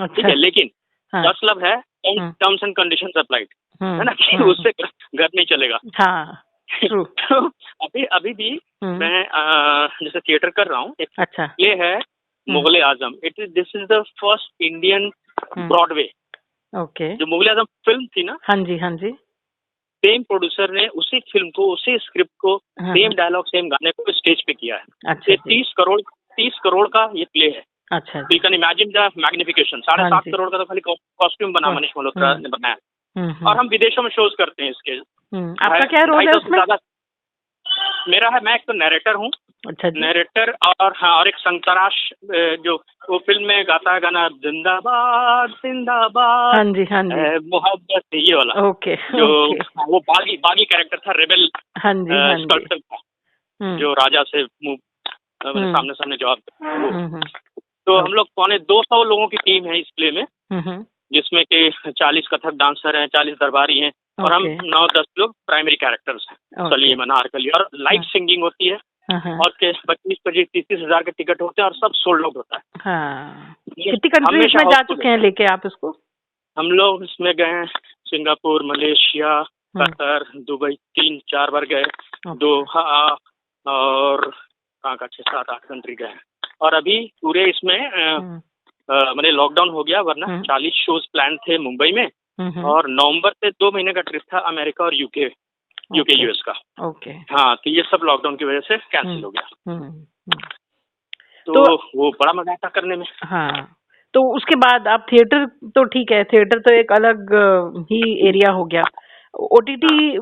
ठीक है। लेकिन फर्स्ट लव है टर्म्स एंड कंडीशंस अप्लाइड, है ना, कि उससे घर नहीं चलेगा। तो अभी भी मैं जैसे थिएटर कर रहा हूँ, एक प्ले है Mughal-e Azam. This is the first Indian Broadway. जो मुगले आजम फिल्म थी ना, हाँ जी, हाँ जी, सेम प्रोड्यूसर ने उसी फिल्म को, उसी स्क्रिप्ट को, सेम डायलॉग, सेम गाने को स्टेज पे किया है। अच्छा, ये 30 करोड़ का ये प्ले है। अच्छा, you can imagine the magnification. 7.5 crore का तो खाली कॉस्ट्यूम बना मनीष मल्होत्रा ने बनाया, और हम विदेशों में शोज करते हैं इसके। आपका क्या रोल है उसमें? मेरा है, मैं एक तो नरेटर हूँ, अच्छा, नरेटर, और एक संतराश जो वो फिल्म में गाता है गाना, जिंदाबाद जिंदाबाद, हाँ जी, हाँ जी, मोहब्बत, ये वाला। जो वो बागी कैरेक्टर था, रेबेल स्कल्प्टर था, जो राजा से सामने सामने जवाब। तो हम लोग 225 लोगों की टीम है इस प्ले में, जिसमें कि 40 कथक डांसर हैं, 40 दरबारी हैं, और हम 9-10 लोग प्राइमरी कैरेक्टर्स हैं, सलीम, अनारकली, और लाइव सिंगिंग होती है, और के 25-25, 30-30 हजार के टिकट होते हैं, और सब सोल्ड आउट होता है। हाँ। कितनी कंट्रीज में जा चुके हैं लेके आप इसको? हम लोग इसमें गए हैं सिंगापुर, मलेशिया, कतर, दुबई, 3-4 बार गए, दोहा, और कहाँ का 6-7-8 कंट्री गए। और अभी पूरे इसमें मैंने लॉकडाउन हो गया, वरना 40 शोज प्लान थे मुंबई में, और नवंबर से 2 महीने का ट्रिप था अमेरिका और यूके यूएस का। हाँ, तो ये सब लॉकडाउन की वजह से कैंसिल हो गया। तो वो बड़ा मजा आता करने में। हाँ, तो उसके बाद आप थिएटर, तो ठीक है, थिएटर तो एक अलग ही एरिया हो गया। ओटीटी,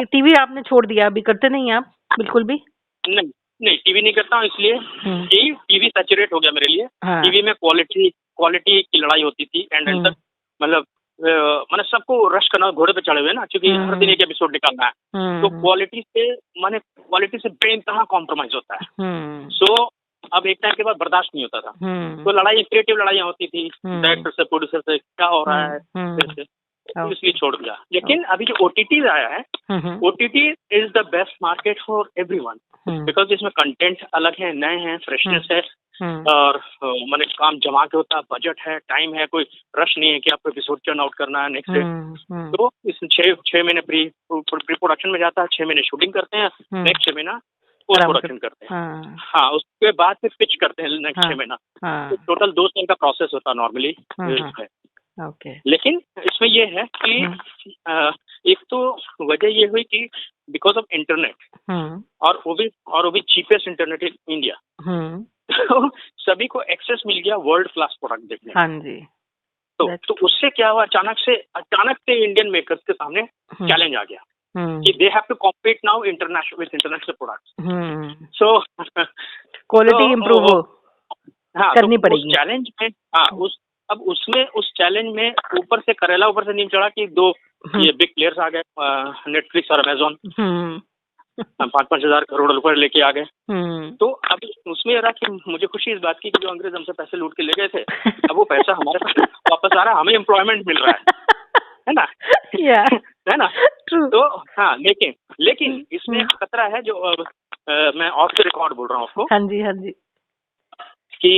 टीवी आपने छोड़ दिया, अभी करते नहीं आप बिल्कुल भी? नहीं, टीवी नहीं करता हूँ, इसलिए कि टीवी सैचुरेट हो गया मेरे लिए। टीवी में क्वालिटी की लड़ाई होती थी, एंड तक मतलब मैंने सबको रश करना, घोड़े पे चढ़े हुए ना, क्योंकि हर दिन एक एपिसोड निकालना है, तो क्वालिटी से बेइंतहा कॉम्प्रोमाइज होता है। सो अब एक टाइम के बाद बर्दाश्त नहीं होता था, तो क्रिएटिव लड़ाइयाँ होती थी, डायरेक्टर से, प्रोड्यूसर से, क्या हो रहा है फिर से, तो इसलिए छोड़ दिया। लेकिन अभी जो ओटीटी आया है, OTT is the best market for everyone, because इसमें कंटेंट अलग है, नए हैं, फ्रेशनेस है, और मैंने काम जमा के होता है, बजट है, टाइम है, कोई रश नहीं है कि आपको एपिसोड टर्न आउट करना है नेक्स्ट डे। तो इस 6 महीने प्री प्रोडक्शन में जाता है, 6 महीने शूटिंग करते हैं, नेक्स्ट 6 महीना पोस्ट प्रोडक्शन करते हैं। हाँ, उसके बाद फिर पिच करते हैं नेक्स्ट 6 महीना। तो टोटल 2 साल का प्रोसेस होता है नॉर्मली इसमें। लेकिन इसमें ये है कि एक तो वजह ये हुई कि बिकॉज ऑफ इंटरनेट, और वो भी चीपेस्ट इंटरनेट इन इंडिया, तो सभी को एक्सेस मिल गया वर्ल्ड क्लास प्रोडक्ट देखने। हाँ जी। तो उससे क्या हुआ, अचानक से इंडियन मेकर्स के सामने चैलेंज आ गया कि they have to compete now international products. So quality improve करनी पड़ेगी। उस चैलेंज में, हाँ, उस चैलेंज में ऊपर से करेला ऊपर से नीम चढ़ा कि 2 ये बिग प्लेयर्स आ गए, नेटफ्लिक्स और अमेजोन, 5-5 हजार करोड़ रुपए लेके आ गए। तो अब उसमें ये रहा कि मुझे खुशी इस बात की कि जो अंग्रेज हमसे पैसे लूट के ले गए थे, अब वो पैसा हमारे पास वापस आ रहा है, हमें एम्प्लॉयमेंट मिल रहा है ना? है ना? तो हाँ, लेकिन इसमें एक खतरा है, जो मैं ऑफ द रिकॉर्ड बोल रहा हूँ आपको। हाँ जी कि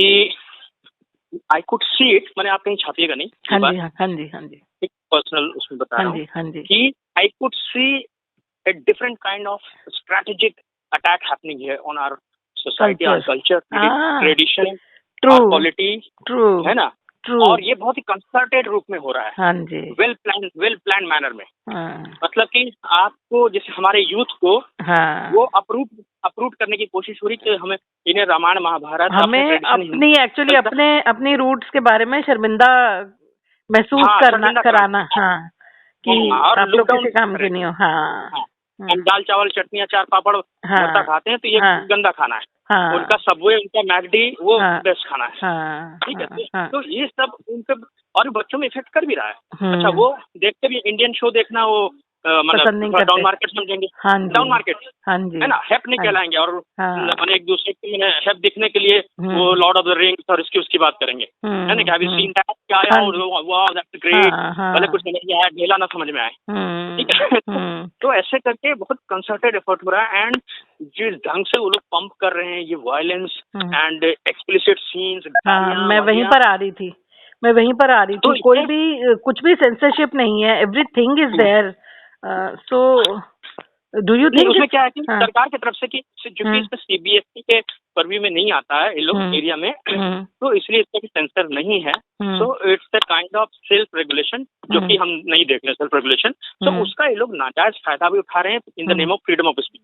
आई कुड सी इट, मैंने आप कहीं छापिएगा नहीं, हाँ जी एक पर्सनल उसमें बता रहा हूँ कि I could see a different kind of strategic attack happening here on our society, our culture, tradition, our quality, है ना? और ये बहुत ही कंसर्टेड रूप में हो रहा है। हाँ जी। वेल प्लान मैनर में। मतलब कि आपको, जैसे हमारे यूथ को वो अप्रूव करने की कोशिश हो रही कि हमें इन्हें रामायण महाभारत, हमें अपनी रूट्स के बारे में शर्मिंदा महसूस कराना, हाँ, कि आप लोग किसी काम के नहीं हो। हाँ, हम दाल चावल चटनी अचार पापड़ भरता खाते हैं, तो ये गंदा खाना है। उनका सबवे, उनका मैकडी, वो बेस्ट खाना है। ठीक है, तो ये सब उनके और बच्चों में इफेक्ट कर भी रहा है। अच्छा, वो देखते भी इंडियन शो देखना, वो मतलब डाउन मार्केट समझेंगे, डाउन मार्केट, है ना, हेप नहीं कहलाएंगे, और मैंने एक दूसरे को हेप दिखने के लिए वो लॉर्ड ऑफ द रिंग्स और उसकी बात करेंगे, है ना, क्या सीन दैट, क्या आया, वाओ दैट्स ग्रेट, पहले कुछ समझ में आया, ढेला ना समझ में आए, ठीक है। तो ऐसे करके बहुत कंसर्टेड एफर्ट हो रहा है, एंड जिस ढंग से वो लोग पंप कर रहे हैं ये वायलेंस एंड एक्सप्लिसिट सीन्स। मैं वहीं पर आ रही थी, कोई भी कुछ भी सेंसरशिप नहीं है, everything is there. So do you think उसमें क्या है कि सरकार की तरफ से कि क्योंकि इसमें सीबीएसई के परव्यू में नहीं आता है ये लोग एरिया में, तो इसलिए इसका भी सेंसर नहीं है। So it's the kind of self regulation, जो कि हम नहीं देख रहे सेल्फ रेगुलेशन। तो उसका ये लोग नाजायज फायदा भी उठा रहे हैं in the name of freedom of speech.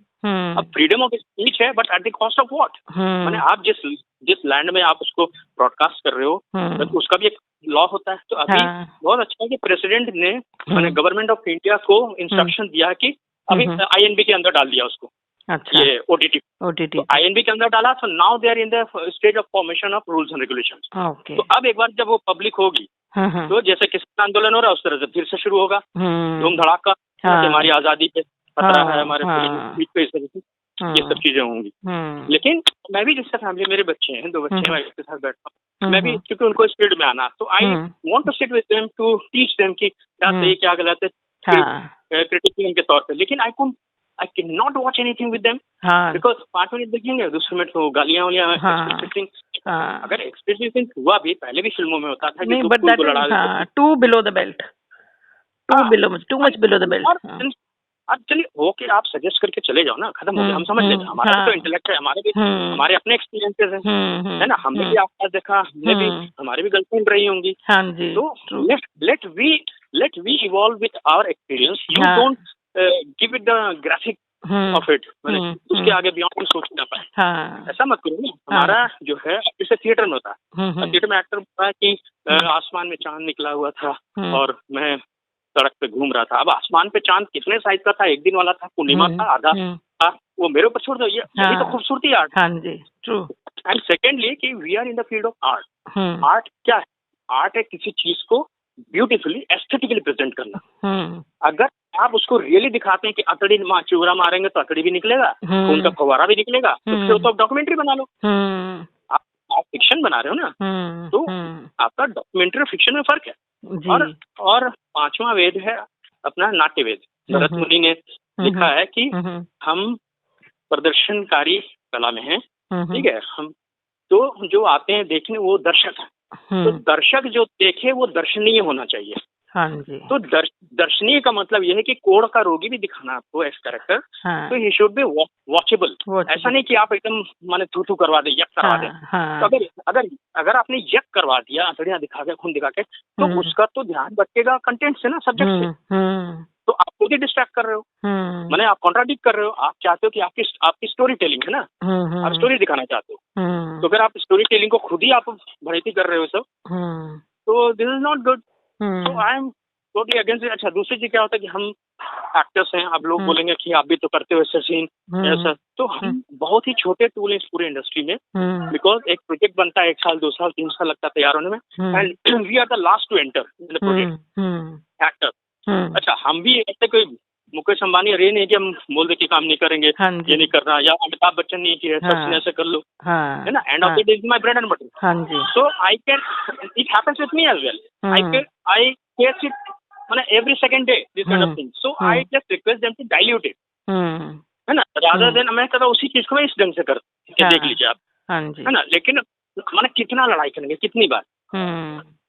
अब फ्रीडम ऑफ स्पीच है, but at the cost of what? माने आप जिस लैंड में आप उसको ब्रॉडकास्ट कर रहे हो, तो उसका भी एक लॉ होता है। तो अभी बहुत अच्छा है कि प्रेसिडेंट ने, मैंने गवर्नमेंट ऑफ इंडिया को इंस्ट्रक्शन दिया कि अभी आईएनबी के अंदर डाल दिया उसको। अच्छा। ये ओटीटी तो आईएनबी के अंदर डाला, तो now they are in the stage of formation of rules and regulations. तो अब एक बार जब वो पब्लिक होगी, तो जैसे किसान आंदोलन हो रहा है, उस तरह से फिर से शुरू होगा धूम धड़ाका, हमारी आजादी पे खतरा है, हमारे ये सब चीजें होंगी। लेकिन मैं भी जिसका फैमिली, मेरे बच्चे हैं, 2 बच्चे हैं, वाइफ के साथ बैठता हूँ, मैं भी, क्योंकि उनको इस फील्ड में आना, तो I want to sit with them to teach them कि क्या सही क्या गलत है, क्रिटिकल के तौर पे। लेकिन I can not watch anything with them, because 5 minute देखेंगे, दूसरे मिनट तो गालियां अगर एक्सप्रेसिंग हुआ भी, पहले भी फिल्मों में होता था कि but to below the belt, too much below the belt. अब चलिए ओके, आप सजेस्ट करके चले जाओ ना, खत्म हो गया, हम समझ लेते हैं, हमारा भी तो इंटेलेक्ट है, हमारे भी हमारे अपने एक्सपीरियंसेस हैं, है ना, हमने भी आपका देखा, हमने भी, हमारी भी गर्लफ्रेंड रही होंगी, तो let we evolve with our experience, you don't give it the graphic of it, उसके आगे बियॉन्ड सोच ना पाए, ऐसा मत करो ना। हमारा जो है, जैसे थिएटर में होता है, थिएटर में एक्टर होता है कि आसमान में चांद निकला हुआ था और मैं सड़क पे घूम रहा था। अब आसमान पे चांद कितने साइज का था, एक दिन वाला था, पूर्णिमा था, आधा था, वो मेरे ऊपर छोड़ दो, यही तो खूबसूरती आर्ट। हाँ जी, ट्रू। एंड सेकेंडली कि we are in the field of art. Art क्या है? आर्ट है किसी चीज को ब्यूटीफुली एस्थेटिकली प्रेजेंट करना। अगर आप उसको रियली दिखाते हैं कि अतड़ी चूरा मारेंगे तो अतड़ी भी निकलेगा, खून का फव्वारा भी निकलेगा, तो फिर तो आप डॉक्यूमेंट्री बना लो। आप फिक्शन बना रहे हो ना, तो आपका डॉक्यूमेंट्री और फिक्शन में फर्क है। और 5वां वेद है अपना नाट्य वेद। भरत मुनि ने लिखा है कि हम प्रदर्शनकारी कला में हैं, ठीक है, हम तो जो आते हैं देखने वो दर्शक है, तो दर्शक जो देखे वो दर्शनीय होना चाहिए। हाँ जी। तो दर्शनीय का मतलब यह है कि कोढ़ का रोगी भी दिखाना आपको एज कैरेक्टर, तो ही शुड बी वॉचेबल। ऐसा नहीं कि आप एकदम माने थू करवा दे, यक करवा दे। तो अगर आपने यक करवा दिया, आंतड़ियां दिखा के, खून दिखा के, तो उसका तो ध्यान भटकेगा कंटेंट से ना, सब्जेक्ट से, तो आप खुद ही डिस्ट्रैक्ट कर रहे हो, माने आप कॉन्ट्राडिक्ट कर रहे हो। आप चाहते हो कि आपकी स्टोरी टेलिंग है ना, आप स्टोरी दिखाना चाहते हो, तो फिर आप स्टोरी टेलिंग को खुद ही आप बढ़ती कर रहे हो सब, तो दिस इज नॉट गुड। तो आई एम टोटली अगेंस्ट। अच्छा, दूसरी चीज क्या होता है कि हम एक्टर्स हैं, अब लोग बोलेंगे कि आप भी तो करते हो ऐसा सीन ऐसा, तो हम बहुत ही छोटे टूल हैं इस पूरी इंडस्ट्री में, बिकॉज एक प्रोजेक्ट बनता है 1 साल 2 साल 3 साल लगता है तैयार होने में, and we are the last to enter in the project, actor. अच्छा, हम भी ऐसे कोई मुकेश अंबानी रहे नहीं कि हम बोल दे कि काम नहीं करेंगे, ये नहीं करना, या अमिताभ बच्चन नहीं किया, सब ऐसे कर लो, है ना, end of the day is my bread and butter. So I can, it happens with me as well, I face it माने every second day, this kind of thing. So I just request them to dilute it, है ना, रादर देन मैं कहता हूँ उसी चीज को इस ढंग से कर देख लीजिए आप, है ना। लेकिन माने कितना लड़ाई करेंगे, कितनी बार,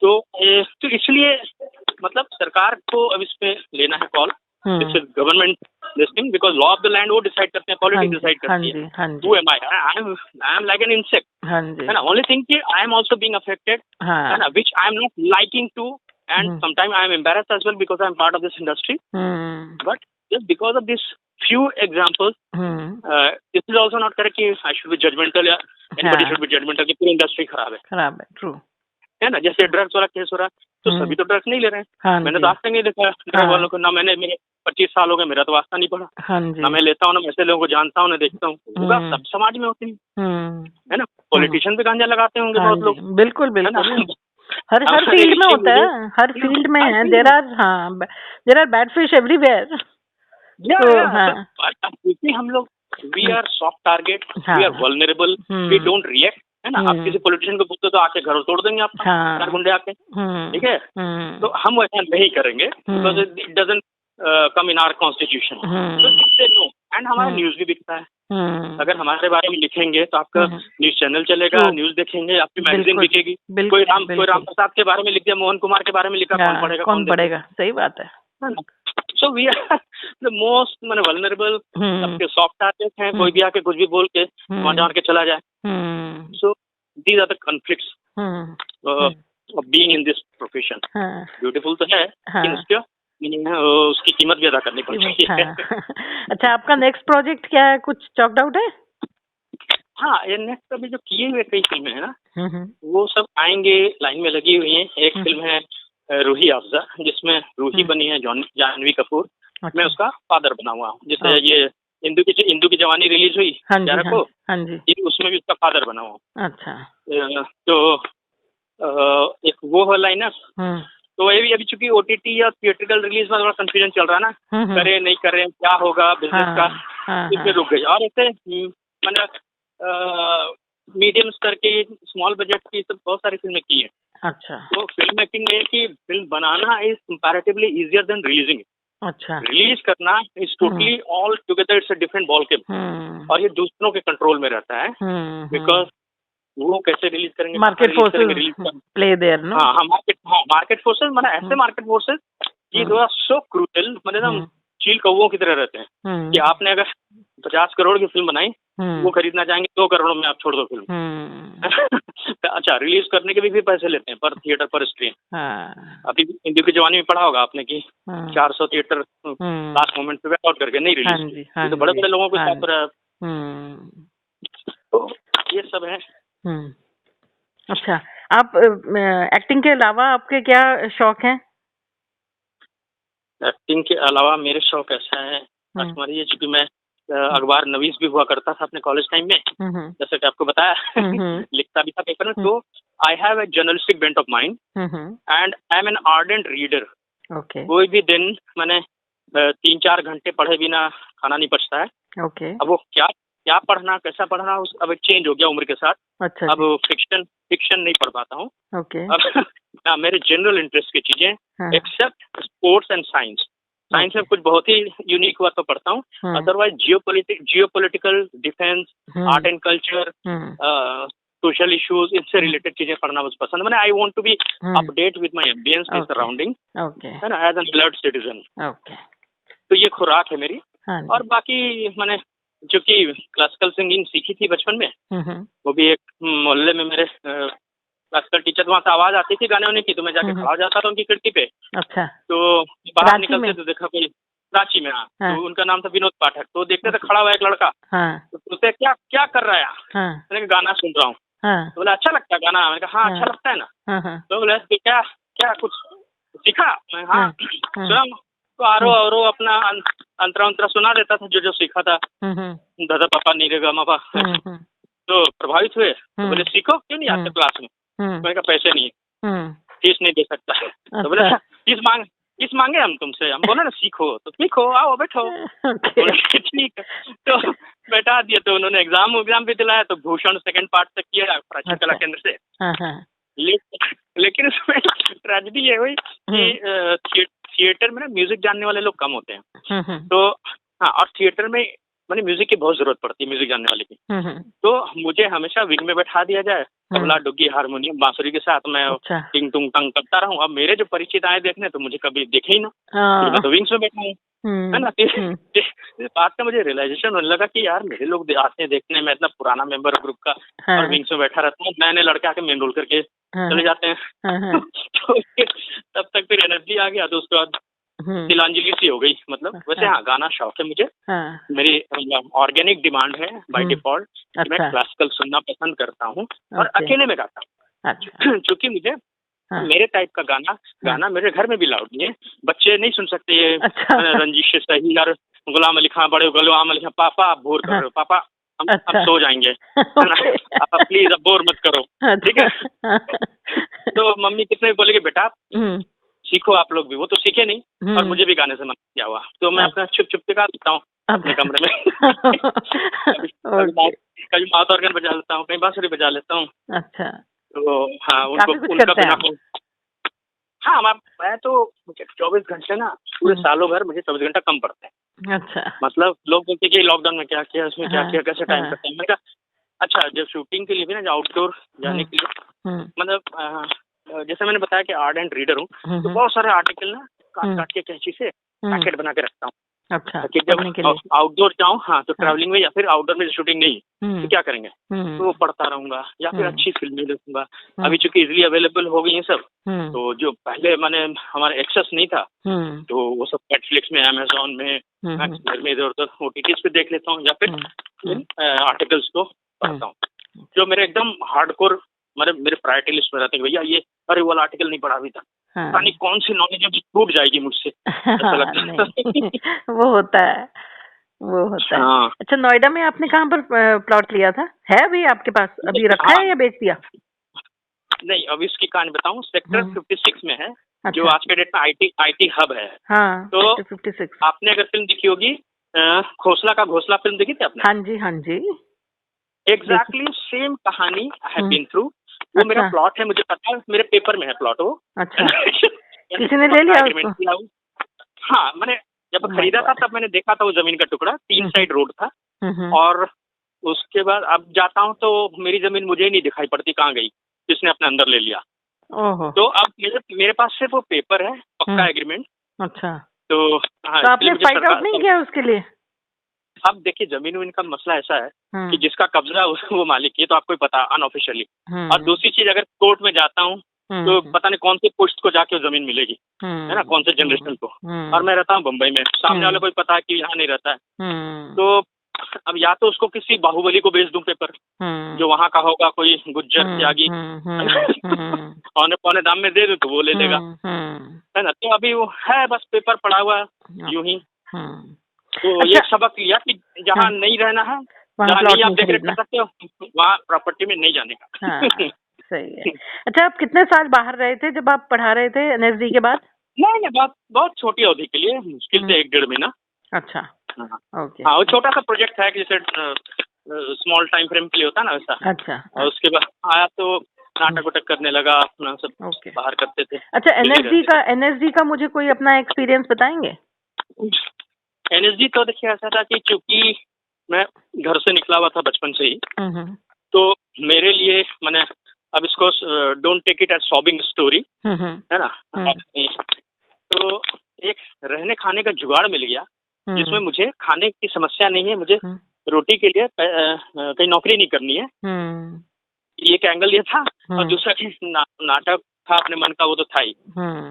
तो इसलिए मतलब सरकार को अब इस पे लेना है call, government listing, because law of the land वो डिसाइड करते हैं, पॉलिटिक्स डिसाइड करती है। Who am I? I am like an insect, है ना। Only thing कि I am also being affected, है ना, which I am not liking to, and sometimes I am embarrassed as well because I am part of this industry. But just because of this few examples, this is also not correct कि I should be judgmental या anybody should be judgmental कि पूरी इंडस्ट्री खराब है, ट्रू, है ना। जैसे ड्रग्स वाला केस हो रहा है, तो सभी तो ड्रग्स नहीं ले रहे हैं। मैंने तो आज तक नहीं देखा ड्रग वालों को, ना मैंने, मेरे 25 साल हो गए, मेरा तो वास्ता नहीं पड़ा, ना मैं लेता हूँ, ना ऐसे लोगों को जानता हूँ, ना देखता हूँ, सब समाज में होते हैं, है ना। पॉलिटिशियन भी गांजा लगाते होंगे बहुत लोग, बिल्कुल बिल्कुल, हर फील्ड में होता है, हर फील्ड में है। There are bad fish everywhere. हम लोग, we are soft target, we are vulnerable, we don't react, है ना। आप किसी पॉलिटिशियन को पूछते तो आके घर तोड़ देंगे आपका, चार गुंडे आके, ठीक है। तो हम वैसा नहीं करेंगे, because it doesn't come in our constitution. And हमारा न्यूज भी बिकता है, अगर हमारे बारे में लिखेंगे तो आपका न्यूज चैनल चलेगा, न्यूज देखेंगे, आपकी मैगजीन बिकेगी। कोई राम प्रसाद के बारे में लिख दिया, मोहन कुमार के बारे में लिखा, कौन पढ़ेगा? सही बात है। So we are the most माने वल्नरेबल, सबके सॉफ्ट टारगेट हैं, कोई भी आके कुछ भी बोल के वहां जान के चला जाए। So these are the conflicts of being in this profession. Beautiful तो है, लेकिन उसकी कीमत भी अदा करनी पड़ती है। अच्छा, आपका नेक्स्ट प्रोजेक्ट क्या है, कुछ चॉक्ड आउट है? हाँ, ये नेक्स्ट अभी जो किए हुए कई फिल्में है ना, वो सब आएंगे, लाइन में लगी हुई है। एक फिल्म है रूही अफजा, जिसमें रूही बनी है जानवी कपूर, मैं उसका फादर बना हुआ हूँ। जैसे ये इंदू की जवानी रिलीज हुई 11 को, उसमें भी उसका फादर बना हुआ। अच्छा, तो एक वो है लाइन, तो ये भी अभी चूंकि OTT या थिएट्रिकल रिलीज में थोड़ा कंफ्यूजन चल रहा है ना, करे नहीं करे, क्या होगा बिजनेस का, हाँ, इसमें रुक गई। और ऐसे मैंने मीडियम स्तर की, स्मॉल बजट की सब बहुत सारी फिल्में की हैं। अच्छा, तो फिल्म मेकिंग में कि film banana is comparatively easier than releasing. अच्छा। रिलीज करना is totally all together, it's a different ball game. और ये दूसरों के कंट्रोल में रहता है, बिकॉज वो कैसे रिलीज करेंगे, कहाँ मार्केट रिलीज करेंगे, फोर्सेस रिलीज कर। Play there, no? हाँ हाँ, मार्केट फोर्सेस, मैंने ऐसे मार्केट फोर्सेस कि दो आर सो क्रूटल, मैंने ना चील कौवों की तरह रहते हैं कि आपने अगर 50 करोड़ की फिल्म बनाई, वो खरीदना चाहेंगे 2 करोड़ में, आप छोड़ दो फिल्म। अच्छा, रिलीज करने के भी पैसे लेते हैं पर थिएटर, पर स्क्रीन। अभी हिंदी की जवानी में पढ़ा होगा आपने कि 400 थिएटर लास्ट मोमेंट पे बैकआउट करके नहीं रिलीज। ये तो बड़े बड़े लोगों के साथ हो रहा है। तो ये सब है। अच्छा, आप एक्टिंग के अलावा आपके क्या शौक हैं? एक्टिंग के अलावा मेरे शौक ऐसा है, आज हमारी ये, चूंकि मैं अखबार नवीस भी हुआ करता था अपने कॉलेज टाइम में, जैसे कि आपको बताया, लिखता भी था पेपर में। तो I have a journalistic bent of mind and I am an ardent reader. कोई भी दिन मैंने 3-4 घंटे पढ़े बिना खाना नहीं पचता है। अब वो क्या क्या पढ़ना, कैसा पढ़ना, उस अब चेंज हो गया उम्र के साथ। अच्छा, अब फिक्शन नहीं पढ़ पाता हूँ। अब मेरे जनरल इंटरेस्ट की चीजें, except sports and science. Science में कुछ बहुत ही यूनिक हुआ तो पढ़ता हूँ, otherwise geopolitical, defence, art and culture, social issues, इससे रिलेटेड चीजें पढ़ना मुझे पसंद है। मैंने I want to be update with my ambience, my surrounding, है ना, एज एन अलर्ट सिटीजन। तो ये खुराक है मेरी। और बाकी मैंने जो कि क्लासिकल सिंगिंग सीखी थी बचपन में, वो भी एक मोहल्ले में मेरे क्लासिकल टीचर, वहाँ से आवाज आती थी गाने वाने की, तो मैं जाके खड़ा जाता था उनकी खिड़की पे। अच्छा, तो बाहर निकलते तो देखा कोई, रांची में। हाँ, तो उनका नाम था विनोद पाठक। तो देखते थे खड़ा हुआ एक लड़का, तो उससे क्या क्या कर रहा है, मैंने कहा गाना सुन रहा हूँ। तो बोला अच्छा लगता है गाना, मैंने कहा हाँ अच्छा लगता है ना। तो बोला क्या क्या कुछ सीखा, मैं हाँ सुना। तो आरो अपना अंतरा अंतरा सुना देता था, जो जो सीखा था, दादा पापा नीरे गा मापा। तो प्रभावित हुए, तो बोले सीखो, क्यों नहीं आते क्लास में। मैंने कहा पैसे नहीं है, फीस नहीं दे सकता। तो बोले फीस मांगे हम तुमसे, हम बोले ना सीखो, तो सीखो, आओ बैठो। ठीक है, तो बैठा दिया। तो उन्होंने एग्जाम भी दिलाया, तो भूषण सेकंड पार्ट तक किया प्राचीन कला केंद्र से। लेकिन उसमें ट्रेजेडी ये हुई कि थिएटर में ना म्यूजिक जानने वाले लोग कम होते हैं। तो हाँ, और थिएटर में मैंने म्यूजिक की बहुत जरूरत पड़ती है, म्यूजिक जानने वाले की। तो मुझे हमेशा विंग में बैठा दिया जाए, तबला, डुग्गी, हारमोनियम, बांसुरी के साथ मैं टिंग टुंग टंग करता रहूं। अब मेरे जो परिचित आए देखने, तो मुझे कभी देखे ही ना, मैं तो विंग्स में बैठा हूँ, है ना। इस बात का मुझे रियलाइजेशन होने लगा कि यार मेरे लोग आते हैं देखने, मैं इतना पुराना मेंबर ग्रुप का, और विंग्स में बैठा रहता हूँ, नए नए लड़के आके मेन रोल करके चले जाते हैं। तो तब तक फिर एनर्जी आ गया, तो उसके बाद तिलांजलि सी हो गई। मतलब वैसे हाँ, गाना शौक है मुझे, मेरी ऑर्गेनिक डिमांड है बाय डिफॉल्ट। मैं क्लासिकल सुनना पसंद करता हूँ और अकेले में गाता हूँ। क्योंकि मुझे मेरे टाइप का गाना मेरे घर में भी लाउड नहीं है, बच्चे नहीं सुन सकते ये। रंजीश सही और गुलाम अली खां, बड़े गुलाम अली खां, पापा आप बोर कर रहे हो, पापा हम सो जाएंगे, आप प्लीज अब बोर मत करो, ठीक है। तो मम्मी कितने बोलेगी बेटा सीखो आप लोग भी, वो तो सीखे नहीं, और मुझे भी गाने से मन किया हुआ, तो मैं अपना छुप छुप के गा देता हूँ अपने कमरे में। कभी माउथ ऑर्गन बजा लेता हूँ, कहीं बांसुरी बजा लेता हूँ। अच्छा, तो हाँ, उनका बिना हाँ, मैं तो मुझे 24 घंटे ना, पूरे सालों भर मुझे 24 घंटा कम पड़ते हैं। अच्छा, मतलब लोग बोलते कि लॉकडाउन में क्या किया, उसमें क्या किया, कैसे टाइम करते हैं। मैंने कहा अच्छा, जब शूटिंग के लिए भी ना, आउटडोर जाने के लिए, मतलब जैसे मैंने बताया कि आर्डेंट रीडर हूँ, तो बहुत सारे आर्टिकल ना काट के कैंची से पैकेट बना के रखता हूँ। अच्छा, कि जब आउटडोर जाऊँ, हाँ, तो ट्रैवलिंग में या फिर आउटडोर में शूटिंग नहीं, तो क्या करेंगे, तो वो पढ़ता रहूंगा या फिर अच्छी फिल्में देखूंगा। अभी चूंकि इजिली अवेलेबल हो गई है सब, तो जो पहले मैंने हमारा एक्सेस नहीं था, तो वो सब नेटफ्लिक्स में, अमेजोन में, में इधर उधर OTTs पे देख लेता हूँ, या फिर आर्टिकल्स को पढ़ता हूँ, जो मेरे एकदम हार्डकोर मेरे प्रायोरिटी लिस्ट में रहते हैं। भैया ये अरे वाला आर्टिकल नहीं पढ़ा अभी तक, पता नहीं कौन सी नॉलेज है टूट जाएगी मुझसे, ऐसा लगता है। वो होता है। अच्छा, नोएडा में आपने कहाँ पर प्लॉट लिया था? है अभी आपके पास? अभी रखा है या बेच दिया? नहीं, अभी उसकी कहानी बताऊँ। सेक्टर 56 में है। अच्छा। जो आज के डेट में IT हब है। हाँ, तो 56 आपने अगर फिल्म देखी होगी खोसला का घोसला फिल्म देखी थी आपने? हाँ जी, हाँ जी। एग्जैक्टली सेम कहानी आई हैव बीन थ्रू। वो अच्छा। मेरा प्लॉट है, मुझे पता है, मेरे पेपर में है प्लॉट वो। अच्छा। किसी ने ले लिया उसको? हाँ, मैंने जब खरीदा था तब मैंने देखा था वो जमीन का टुकड़ा, 3 साइड रोड था। और उसके बाद अब जाता हूँ तो मेरी जमीन मुझे ही नहीं दिखाई पड़ती कहाँ गई, किसने अपने अंदर ले लिया। ओहो। तो अब मेरे पास सिर्फ वो पेपर है, पक्का एग्रीमेंट। अच्छा। तो हाँ, तो आपने फाइट आउट नहीं किया उसके लिए? अब देखिए, जमीन वमीन का मसला ऐसा है कि जिसका कब्जा है वो मालिक है, तो आपको ही पता अनऑफिशियली। और दूसरी चीज, अगर कोर्ट में जाता हूँ तो पता नहीं कौन से पोस्ट को जाके वो जमीन मिलेगी, है ना, कौन से जनरेशन को। और मैं रहता हूँ बम्बई में, सामने वाले को भी पता है कि यहाँ नहीं रहता है। तो अब या तो उसको किसी बाहुबली को बेच दूं पेपर, जो वहाँ का होगा, कोई गुज्जर त्यागी, पौने पौने दाम में दे दूं तो वो ले लेगा, है ना। तो अभी वो है बस पेपर पड़ा हुआ यूं ही। तो ये सबक लिया कि जहाँ नहीं रहना है, जहाँ नहीं आप देख रेख कर सकते हो, वहाँ प्रॉपर्टी में नहीं जाने का। हाँ, सही है। अच्छा, आप कितने साल बाहर रहे थे जब आप पढ़ा रहे थे एनएसडी के बाद? नहीं, बहुत छोटी अवधि के लिए, मुश्किल से 1-1.5 महीना। अच्छा। ओके। हाँ, वो छोटा सा प्रोजेक्ट है, जैसे स्मॉल टाइम फ्रेम के लिए होता है ना वैसा। अच्छा। और उसके बाद आया तो नाटक उटक करने लगा, अपना सब बाहर करते थे। अच्छा, एनएसडी का मुझे कोई अपना एक्सपीरियंस बताएंगे? एनएसडी तो देखिए ऐसा था कि चूंकि मैं घर से निकला हुआ था बचपन से ही, तो मेरे लिए मैंने, अब इसको don't take it as sobbing story, है ना। तो एक रहने खाने का जुगाड़ मिल गया जिसमें मुझे खाने की समस्या नहीं है, मुझे रोटी के लिए कहीं नौकरी नहीं करनी है, एक एंगल ये था। और दूसरा नाटक था अपने मन का, वो तो था ही।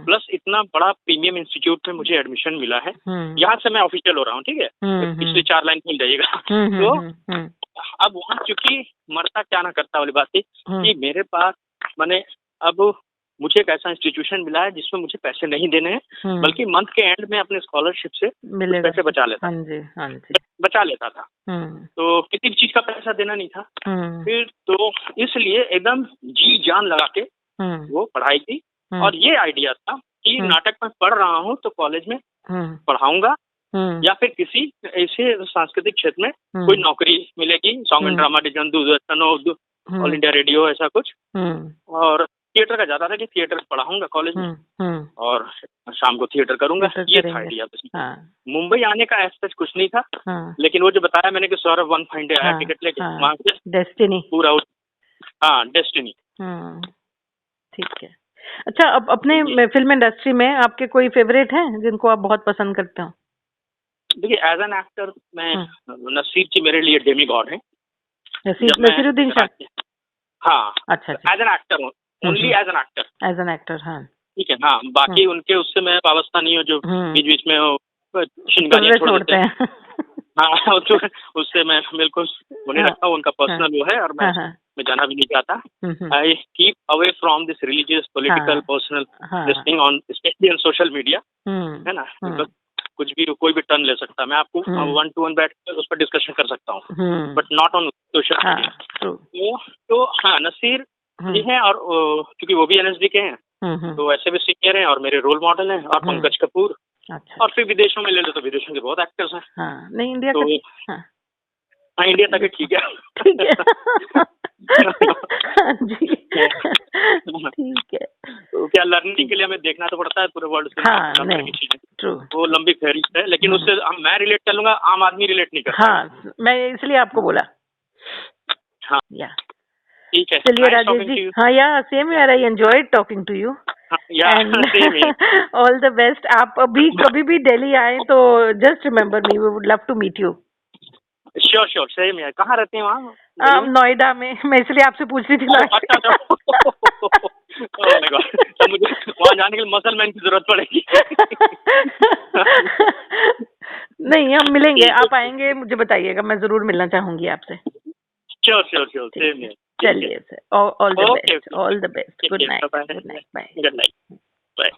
प्लस इतना बड़ा प्रीमियम इंस्टीट्यूट में मुझे एडमिशन मिला है, यहाँ से मैं ऑफिशियल हो रहा हूँ, ठीक है, पिछली 4 लाइन भूल जाइएगा। तो अब वहाँ चूंकि मरता क्या ना करता वाली बात थी कि मेरे पास, मैंने अब मुझे एक ऐसा इंस्टीट्यूशन मिला है जिसमें मुझे पैसे नहीं देने हैं, बल्कि मंथ के एंड में अपने स्कॉलरशिप से पैसे बचा लेता। हाँ जी, हाँ जी, बचा लेता था। तो किसी भी चीज का पैसा देना नहीं था। फिर तो इसलिए एकदम जी जान लगा के वो पढ़ाई की। और ये आइडिया था कि नाटक में पढ़ रहा हूँ तो कॉलेज में पढ़ाऊंगा, या फिर किसी ऐसे सांस्कृतिक क्षेत्र में कोई नौकरी मिलेगी, song and drama division, Doordarshan, all India radio, ऐसा कुछ। और थिएटर का ज्यादा था कि थिएटर पढ़ाऊंगा कॉलेज में और शाम को थिएटर करूंगा, ये था आइडिया। मुंबई आने का ऐसा कुछ नहीं था, लेकिन वो जो बताया मैंने कि सौरभ वन फाइन डे आया टिकट लेके, वहाँ से डेस्टिनी पूरा। हाँ, डेस्टिनी। ठीक है। अच्छा, अब अपने फिल्म इंडस्ट्री में आपके कोई फेवरेट हैं जिनको आप बहुत पसंद करते हो? देखिए, एज एन एक्टर मैं, नसीर जी मेरे लिए डेमी गॉड है। नसीरुद्दीन शाह? हाँ। अच्छा। एज एन एक्टर हूँ, only as an actor. As an actor, हाँ, ठीक है। हाँ, बाकी उनके उससे मैं वाबस्ता नहीं हूँ, जो बीच बीच में चिंगारियां छोड़ देते हैं। हाँ, उससे मैं बिल्कुल वो नहीं रखता हूँ, उनका पर्सनल वो है, और मैं जाना भी नहीं चाहता। I keep away from this religious, political, personal this thing on, specially on social media, है ना। कुछ भी, कोई भी टर्न ले सकता है, मैं आपको 1-to-1 बैठ कर उस पर डिस्कशन कर सकता हूँ, but not on social media. तो हाँ, नसीर जी हैं, और क्योंकि वो भी एनएसडी के हैं, तो ऐसे भी सीनियर हैं और मेरे रोल मॉडल हैं। और पंकज कपूर। अच्छा। और फिर विदेशों में ले लो तो विदेशों के बहुत एक्टर्स हैं। हाँ, नहीं, इंडिया तो हाँ, इंडिया तक ठीक है। जी, ठीक है। तो क्या, लर्निंग के लिए हमें देखना तो पड़ता है पूरे वर्ल्ड से। हाँ, नहीं, ट्रू, वो लंबी फहरिस्त है, लेकिन उससे मैं रिलेट कर लूंगा, आम आदमी रिलेट नहीं करता। हाँ, मैं इसलिए आपको बोला। हाँ, या ठीक है। चलिए राजेश जी। हाँ, या सेम यार, I enjoyed talking to you and all the best. आप अभी कभी भी दिल्ली आए तो just remember me, we would love to meet you. Sure sure, same यार। कहाँ रहते हैं वहाँ? नोएडा में। मैं इसलिए आपसे पूछ रही थी ना। अच्छा। तो मुझे वहाँ जाने के लिए मसल मैन की जरूरत पड़ेगी। नहीं, हम मिलेंगे, आप आएंगे मुझे बताइएगा, मैं जरूर मिलना चाहूंगी आपसे। श्योर श्योर श्योर, सेम है। चलिए sir, all the best, all the best. Good night, bye. Good night, bye.